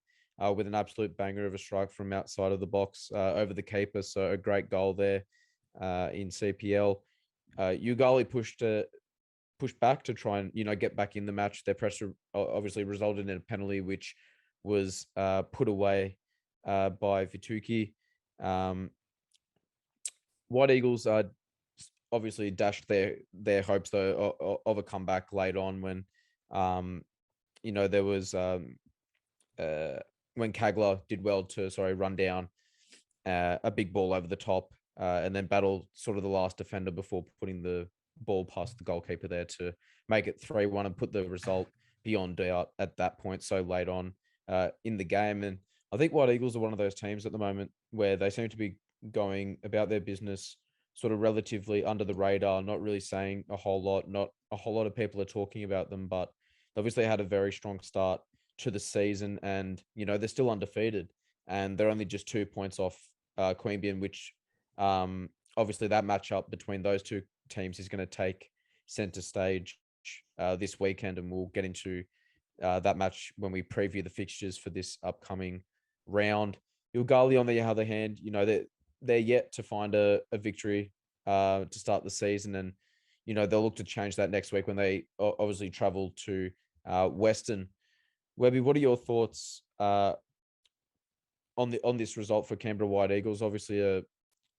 with an absolute banger of a strike from outside of the box over the keeper. So a great goal there in CPL. Yoogali pushed back to try and get back in the match. Their pressure obviously resulted in a penalty, which was put away by Vituki. White Eagles obviously dashed their hopes though of a comeback late on when there was when Kagler did well to run down a big ball over the top and then battle sort of the last defender before putting the ball past the goalkeeper there to make it 3-1 and put the result beyond doubt at that point so late on in the game. And I think White Eagles are one of those teams at the moment where they seem to be going about their business sort of relatively under the radar, not really saying a whole lot. Not a whole lot of people are talking about them, but obviously had a very strong start to the season, and they're still undefeated, and they're only just 2 points off Queanbeyan, which obviously that matchup between those two teams is going to take center stage this weekend, and we'll get into that match when we preview the fixtures for this upcoming round. Yoogali, on the other hand, they're yet to find a victory to start the season, and they'll look to change that next week when they obviously travel to Weston. Webby, what are your thoughts on this result for Canberra White Eagles? Obviously,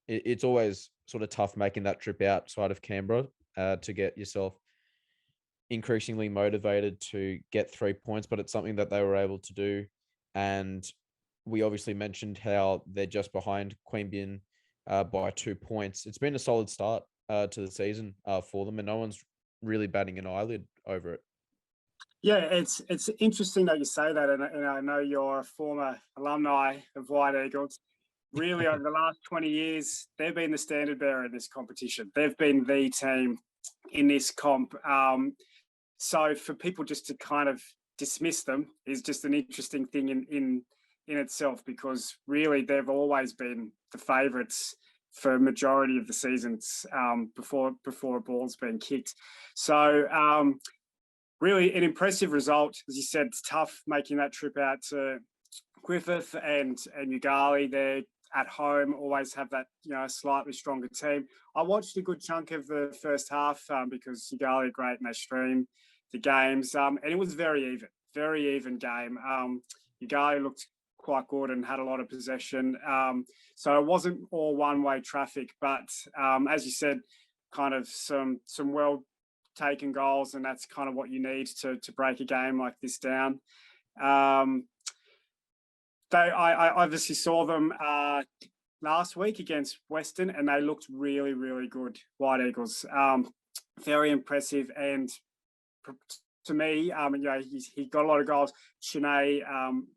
it's always sort of tough making that trip outside of Canberra to get yourself increasingly motivated to get 3 points, but it's something that they were able to do. And we obviously mentioned how they're just behind Queanbeyan by 2 points. It's been a solid start to the season for them, and no one's really batting an eyelid over it. Yeah, it's interesting that you say that, and I know you're a former alumni of White Eagles. Really, over the last 20 years, they've been the standard bearer in this competition. They've been the team in this comp. So for people just to kind of dismiss them is just an interesting thing in itself, because really they've always been the favourites for a majority of the seasons before a ball's been kicked. So really an impressive result. As you said, it's tough making that trip out to Griffith and Yoogali. They're at home, always have that slightly stronger team. I watched a good chunk of the first half because Yoogali are great and they stream the games, and it was very even game. Yoogali looked quite good and had a lot of possession, so it wasn't all one-way traffic, but as you said, kind of some well taken goals, and that's kind of what you need to break a game like this down. I obviously saw them last week against Weston, and they looked really, really good. White Eagles, very impressive, and to me, he got a lot of goals. Chene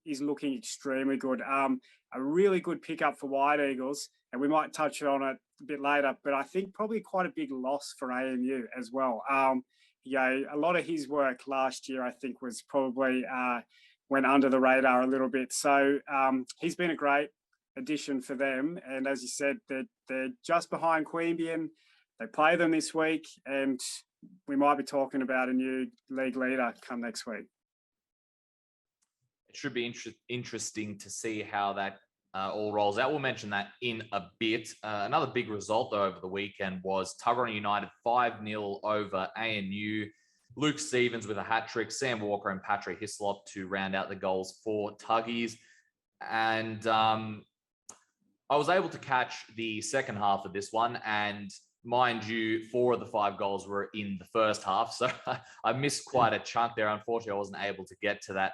is looking extremely good. A really good pickup for White Eagles, and we might touch on it a bit later, but I think probably quite a big loss for ANU as well. A lot of his work last year, I think, was probably went under the radar a little bit. So he's been a great addition for them. And as you said, they're just behind Queanbeyan. They play them this week, and we might be talking about a new league leader come next week. It should be interesting to see how that all rolls out. We'll mention that in a bit. Another big result, though, over the weekend was Tuggeranong United 5-0 over ANU. Luke Stevens with a hat-trick, Sam Walker and Patrick Hislop to round out the goals for Tuggies. And I was able to catch the second half of this one, and mind you, 4 of the 5 goals were in the first half, so I missed quite a chunk there. Unfortunately, I wasn't able to get to that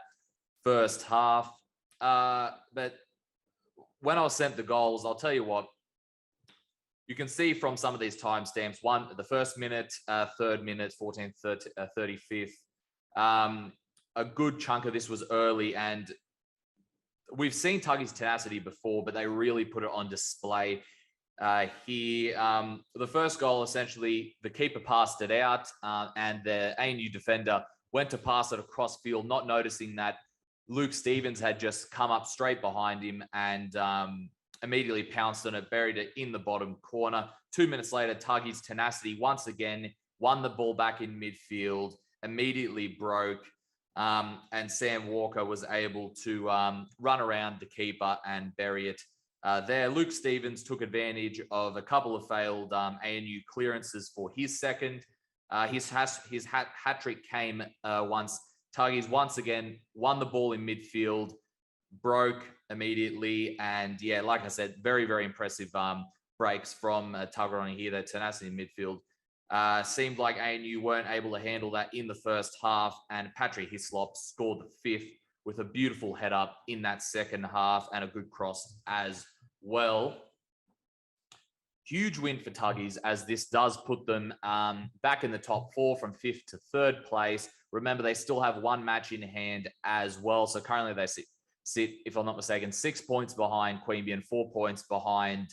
first half. But when I was sent the goals, I'll tell you what, you can see from some of these timestamps, the first minute, 3rd minute, 14th, 35th, A good chunk of this was early, and we've seen Tuggy's tenacity before, but they really put it on display here. The first goal, essentially, the keeper passed it out, and the ANU defender went to pass it across field, not noticing that Luke Stevens had just come up straight behind him and immediately pounced on it, buried it in the bottom corner. 2 minutes later, Tuggy's tenacity once again won the ball back in midfield, immediately broke, and Sam Walker was able to run around the keeper and bury it there. Luke Stevens took advantage of a couple of failed ANU clearances for his second. His hat trick came once Tuggies once again won the ball in midfield, broke immediately, and yeah, like I said, very, very impressive breaks from Tuggeranong here. That tenacity in midfield seemed like ANU weren't able to handle that in the first half, and Patrick Hislop scored the fifth with a beautiful head up in that second half and a good cross as well. Huge win for Tuggies, as this does put them back in the top four from 5th to 3rd place. Remember, they still have one match in hand as well. So currently they sit, if I'm not mistaken, 6 points behind Queanbeyan, 4 points behind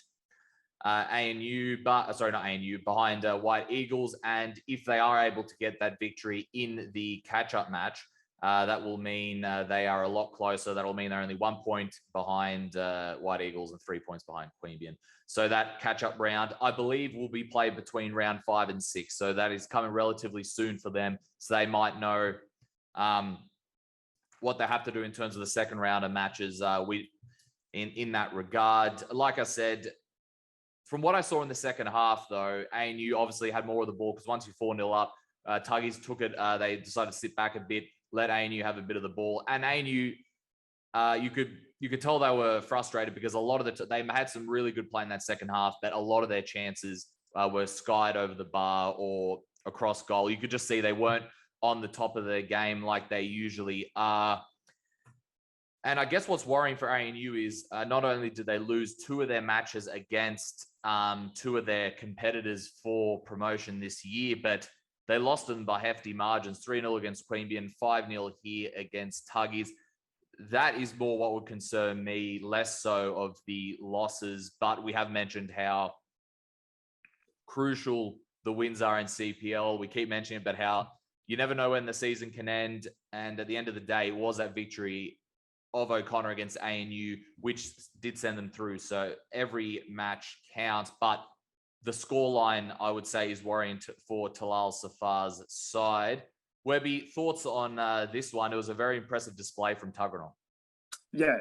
ANU, behind White Eagles. And if they are able to get that victory in the catch-up match, that will mean they are a lot closer. That'll mean they're only 1 point behind White Eagles and 3 points behind Queanbeyan. So that catch-up round, I believe, will be played between round 5 and 6. So that is coming relatively soon for them. So they might know what they have to do in terms of the second round of matches in that regard. Like I said, from what I saw in the second half, though, ANU obviously had more of the ball because once you're 4-0 up, Tuggies took it. They decided to sit back a bit, let ANU have a bit of the ball. And ANU, you could tell they were frustrated because a lot of they had some really good play in that second half, but a lot of their chances were skied over the bar or across goal. You could just see they weren't on the top of their game like they usually are. And I guess what's worrying for ANU is not only did they lose 2 of their matches against 2 of their competitors for promotion this year, but they lost them by hefty margins, 3-0 against Queanbeyan, 5-0 here against Tuggies. That is more what would concern me, less so of the losses. But we have mentioned how crucial the wins are in CPL. We keep mentioning it, but how you never know when the season can end. And at the end of the day, it was that victory of O'Connor against ANU, which did send them through. So every match counts. But the scoreline, I would say, is worrying for Talal Safar's side. Webby, thoughts on this one? It was a very impressive display from Tuggeranong. Yeah,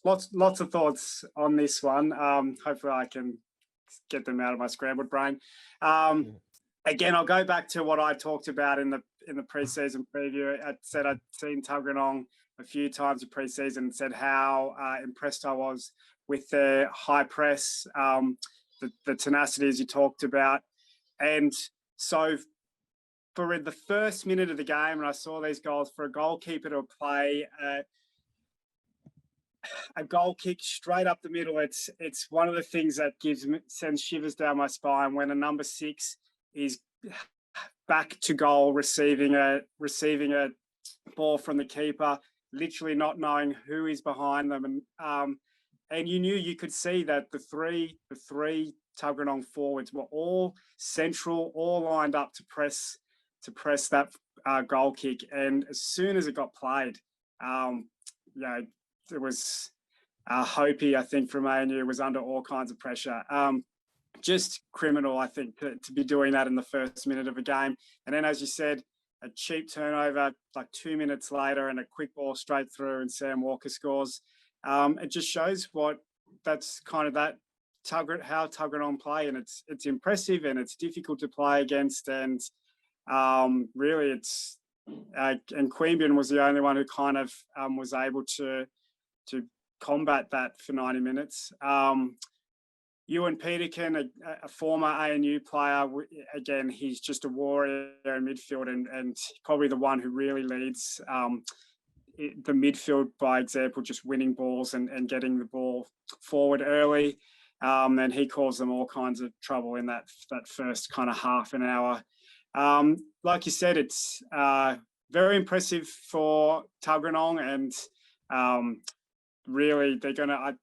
lots of thoughts on this one. Hopefully I can get them out of my scrambled brain. Again, I'll go back to what I talked about in the preseason preview. I said I'd seen Tuggeranong a few times in preseason and said how impressed I was with their high press, the tenacity as you talked about. And so for the first minute of the game, and I saw these goals, for a goalkeeper to play a goal kick straight up the middle, it's one of the things that sends shivers down my spine when a number 6 is back to goal, receiving a ball from the keeper, literally not knowing who is behind them, and you could see that the three Tuggeranong forwards were all central, all lined up to press that goal kick. And as soon as it got played, there was Hopi, I think, from ANU was under all kinds of pressure. Just criminal, I think, to be doing that in the first minute of a game. And then, as you said, a cheap turnover like 2 minutes later and a quick ball straight through and Sam Walker scores. It just shows that's kind of that how Tuggeranong play, and it's impressive and it's difficult to play against. And really, it's and Queanbeyan was the only one who kind of was able to combat that for 90 minutes. Ewan Peterkin, a former ANU player, again, he's just a warrior in midfield and probably the one who really leads the midfield by example, just winning balls and getting the ball forward early. And he caused them all kinds of trouble in that first kind of half an hour. Like you said, it's very impressive for Tuggeranong, and really they're gonna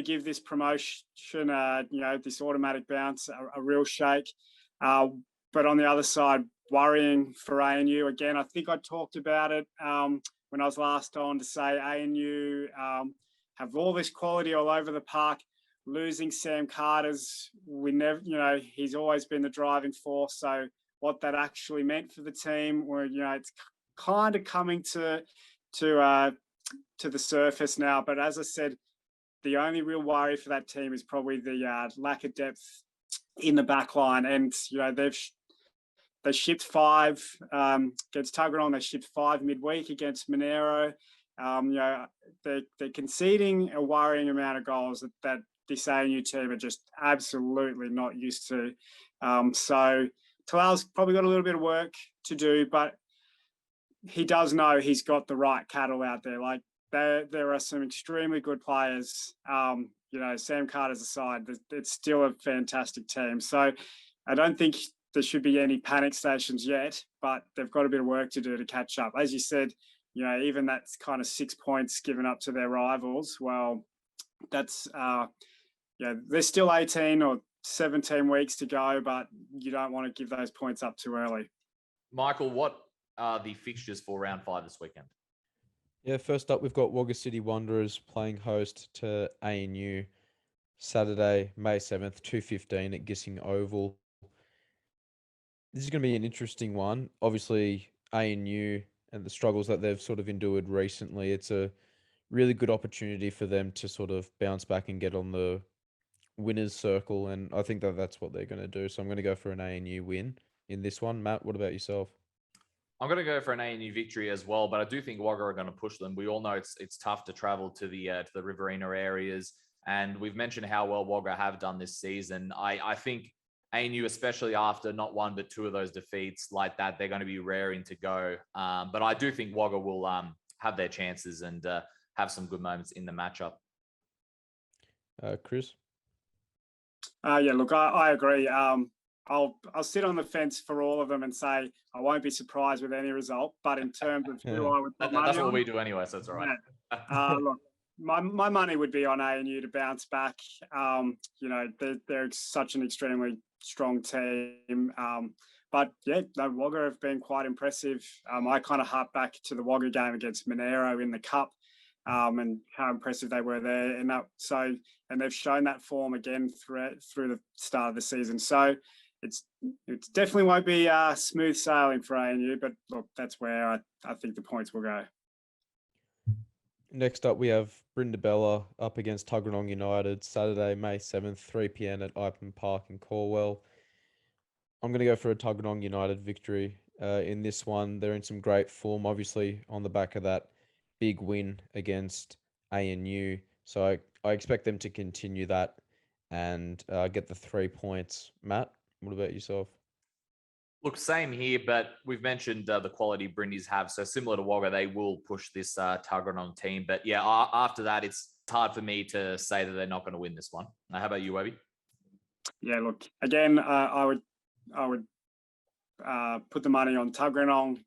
give this promotion, this automatic bounce a real shake. But on the other side, worrying for ANU again. I think I talked about it when I was last on to say ANU have all this quality all over the park. Losing Sam Carter's, he's always been the driving force. So what that actually meant for the team, where it's kind of coming to the surface now. But as I said, the only real worry for that team is probably the lack of depth in the back line. And they shipped 5 against Tuggeranong. They shipped 5 midweek against Monaro. They're conceding a worrying amount of goals that this ANU team are just absolutely not used to. So Talal's probably got a little bit of work to do, but he does know he's got the right cattle out there. Like there are some extremely good players. Sam Carter's aside, it's still a fantastic team. So I don't think there should be any panic stations yet, but they've got a bit of work to do to catch up. As you said, even that's kind of 6 points given up to their rivals. Well, that's there's still 18 or 17 weeks to go, but you don't want to give those points up too early. Michael, what are the fixtures for round 5 this weekend? Yeah, first up, we've got Wagga City Wanderers playing host to ANU Saturday, May 7th, 2:15 at Gissing Oval. This is going to be an interesting one. Obviously, ANU and the struggles that they've sort of endured recently, it's a really good opportunity for them to sort of bounce back and get on the winner's circle, and I think that's what they're going to do. So I'm going to go for an ANU win in this one. Matt, what about yourself? I'm going to go for an ANU victory as well, but I do think Wagga are going to push them. We all know it's tough to travel to the Riverina areas, and we've mentioned how well Wagga have done this season. I think ANU, especially after not 1 but 2 of those defeats like that, they're going to be raring to go. But I do think Wagga will have their chances and have some good moments in the matchup. Chris? Look, I agree. I'll sit on the fence for all of them and say I won't be surprised with any result. But in terms of who I would put money that's what on, we do anyway, so it's all right. Look, my money would be on ANU to bounce back. They're such an extremely strong team. But Wagga have been quite impressive. I kind of harp back to the Wagga game against Monaro in the Cup. And how impressive they were there, and they've shown that form again through the start of the season. So it definitely won't be smooth sailing for ANU, but look, that's where I think the points will go. Next up, we have Brindabella up against Tuggeranong United, Saturday, May 7th, 3 p.m. at Ipen Park in Corwell. I'm going to go for a Tuggeranong United victory in this one. They're in some great form, obviously, on the back of that big win against ANU. So I expect them to continue that and get the 3 points. Matt, what about yourself? Look, same here, but we've mentioned the quality Brindis have. So similar to Wagga, they will push this Tuggeranong team. But yeah, after that, it's hard for me to say that they're not going to win this one. How about you, Webby? Yeah, look, again, I would put the money on Tuggeranong.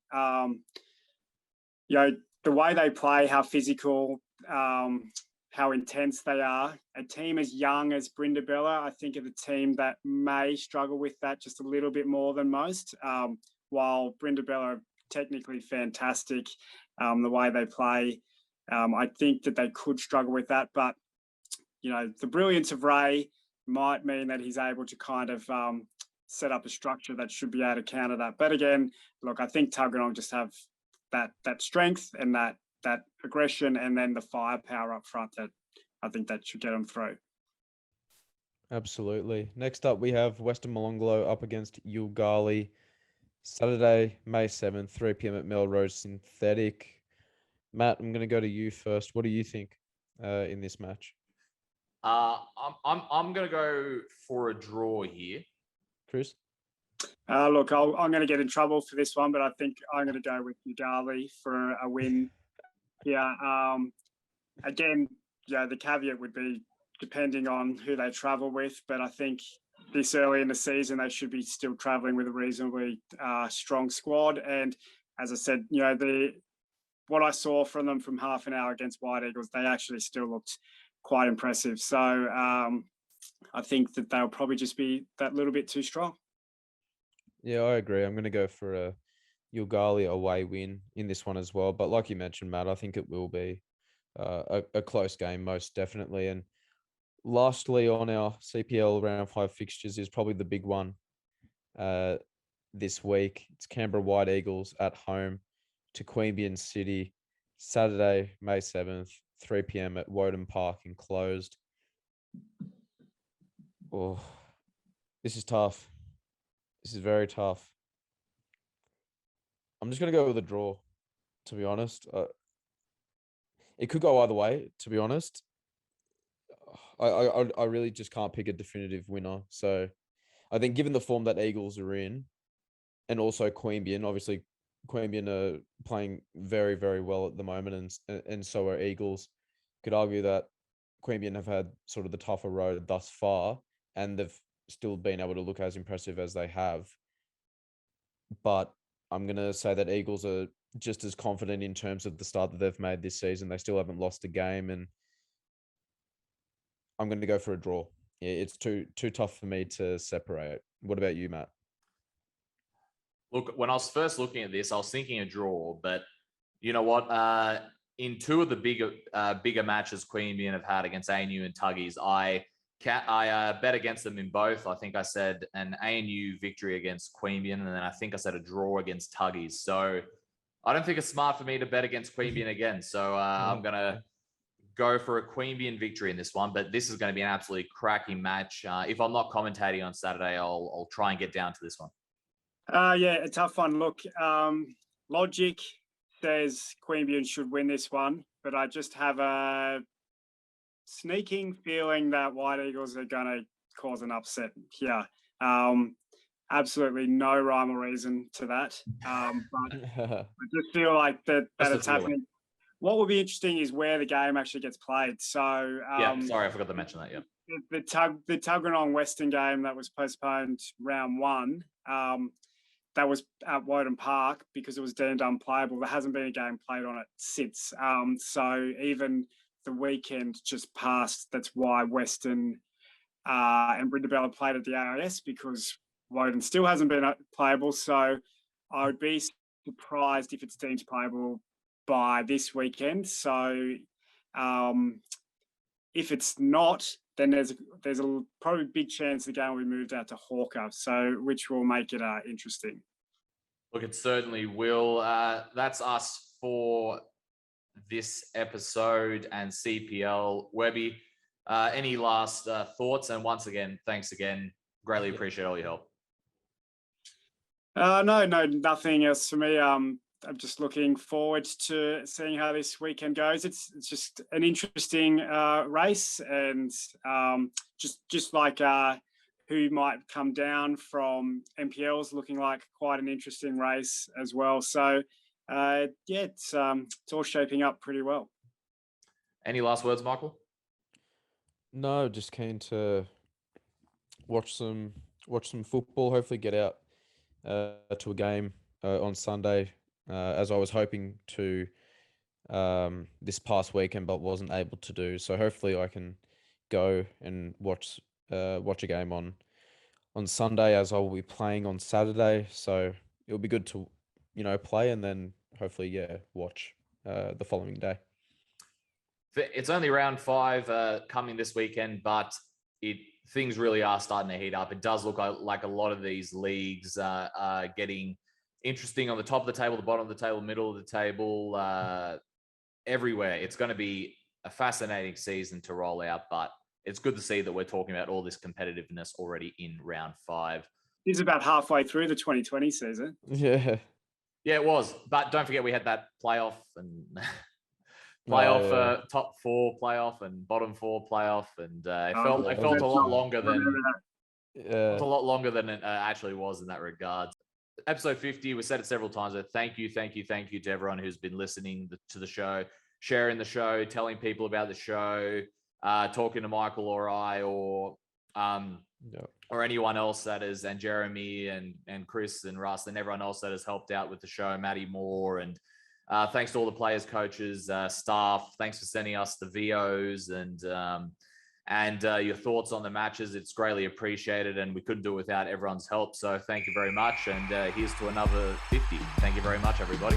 The way they play, how physical, how intense they are. A team as young as Brindabella, I think, are the team that may struggle with that just a little bit more than most. While Brindabella are technically fantastic, the way they play, I think that they could struggle with that. But, the brilliance of Ray might mean that he's able to kind of set up a structure that should be able to counter that. But again, look, I think Tuggeranong just have that strength and that aggression, and then the firepower up front that I think that should get them through. Absolutely. Next up, we have Weston Molonglo up against Yoogali, Saturday, May 7th, 3 p.m. at Melrose Synthetic. Matt, I'm going to go to you first. What do you think in this match? I'm going to go for a draw here. Chris? Look, I'm going to get in trouble for this one, but I think I'm going to go with Yoogali for a win. Again, the caveat would be depending on who they travel with, but I think this early in the season, they should be still travelling with a reasonably strong squad. And as I said, what I saw from them from half an hour against White Eagles, they actually still looked quite impressive. So I think that they'll probably just be that little bit too strong. Yeah, I agree. I'm going to go for a Yoogali away win in this one as well. But like you mentioned, Matt, I think it will be a close game, most definitely. And lastly, on our CPL round 5 fixtures is probably the big one this week. It's Canberra White Eagles at home to Queanbeyan City, Saturday, May 7th, 3 p.m. at Woden Park enclosed. Oh, this is tough. This is very tough. I'm just going to go with a draw, to be honest. It could go either way, to be honest. I really just can't pick a definitive winner. So I think given the form that Eagles are in, and also Queanbeyan, obviously Queanbeyan are playing very, very well at the moment, and so are Eagles. Could argue that Queanbeyan have had sort of the tougher road thus far, and they've still been able to look as impressive as they have. But I'm going to say that Eagles are just as confident in terms of the start that they've made this season. They still haven't lost a game, and I'm going to go for a draw. Yeah, it's too tough for me to separate. What about you, Matt? Look, when I was first looking at this, I was thinking a draw, but you know what? In two of the bigger matches Queanbeyan have had against ANU and Tuggies, I bet against them in both. I think I said an ANU victory against Queanbeyan, and then I think I said a draw against Tuggies. So I don't think it's smart for me to bet against Queanbeyan again. So I'm going to go for a Queanbeyan victory in this one, but this is going to be an absolutely cracking match. If I'm not commentating on Saturday, I'll try and get down to this one. Yeah, a tough one. Look, logic says Queanbeyan should win this one, but I just have a sneaking feeling that White Eagles are going to cause an upset here. Absolutely no rhyme or reason to that. But I just feel like that it's happening. What will be interesting is where the game actually gets played. So yeah, sorry, I forgot to mention that. Yeah, the Tuggeranong Weston game that was postponed round 1. That was at Woden Park because it was deemed unplayable. There hasn't been a game played on it since. So even the weekend just passed, that's why Weston and Brindabella played at the AIS, because Woden still hasn't been playable. So I would be surprised if it's deemed playable by this weekend. So if it's not, then there's a probably big chance the game will be moved out to Hawker, so which will make it interesting. Look, it certainly will. That's us for this episode and CPL. Webby, any last thoughts? And once again, thanks again. Greatly appreciate all your help. No, nothing else for me. I'm just looking forward to seeing how this weekend goes. It's just an interesting race, and just like who might come down from NPL's looking like quite an interesting race as well. So yeah, it's all shaping up pretty well. Any last words, Michael? No, just keen to watch some football. Hopefully, get out to a game on Sunday. As I was hoping to this past weekend, but wasn't able to do. So hopefully I can go and watch a game on Sunday, as I will be playing on Saturday. So it'll be good to, play and then hopefully, watch the following day. It's only round 5 coming this weekend, but things really are starting to heat up. It does look like a lot of these leagues are getting interesting on the top of the table, the bottom of the table, middle of the table, everywhere. It's going to be a fascinating season to roll out, but it's good to see that we're talking about all this competitiveness already in round 5. It's about halfway through the 2020 season. Yeah. Yeah, it was. But don't forget we had that playoff and top 4 playoff and bottom 4 playoff, and it felt a lot longer than it actually was in that regard. Episode 50, we said it several times, but thank you to everyone who's been listening to the show, sharing the show, telling people about the show, talking to Michael or I, or or anyone else that is, and Jeremy and Chris and Russ and everyone else that has helped out with the show, Matty Moore, and thanks to all the players, coaches, staff. Thanks for sending us the VOs and your thoughts on the matches. It's greatly appreciated, and we couldn't do it without everyone's help. So thank you very much, and here's to another 50. Thank you very much, everybody.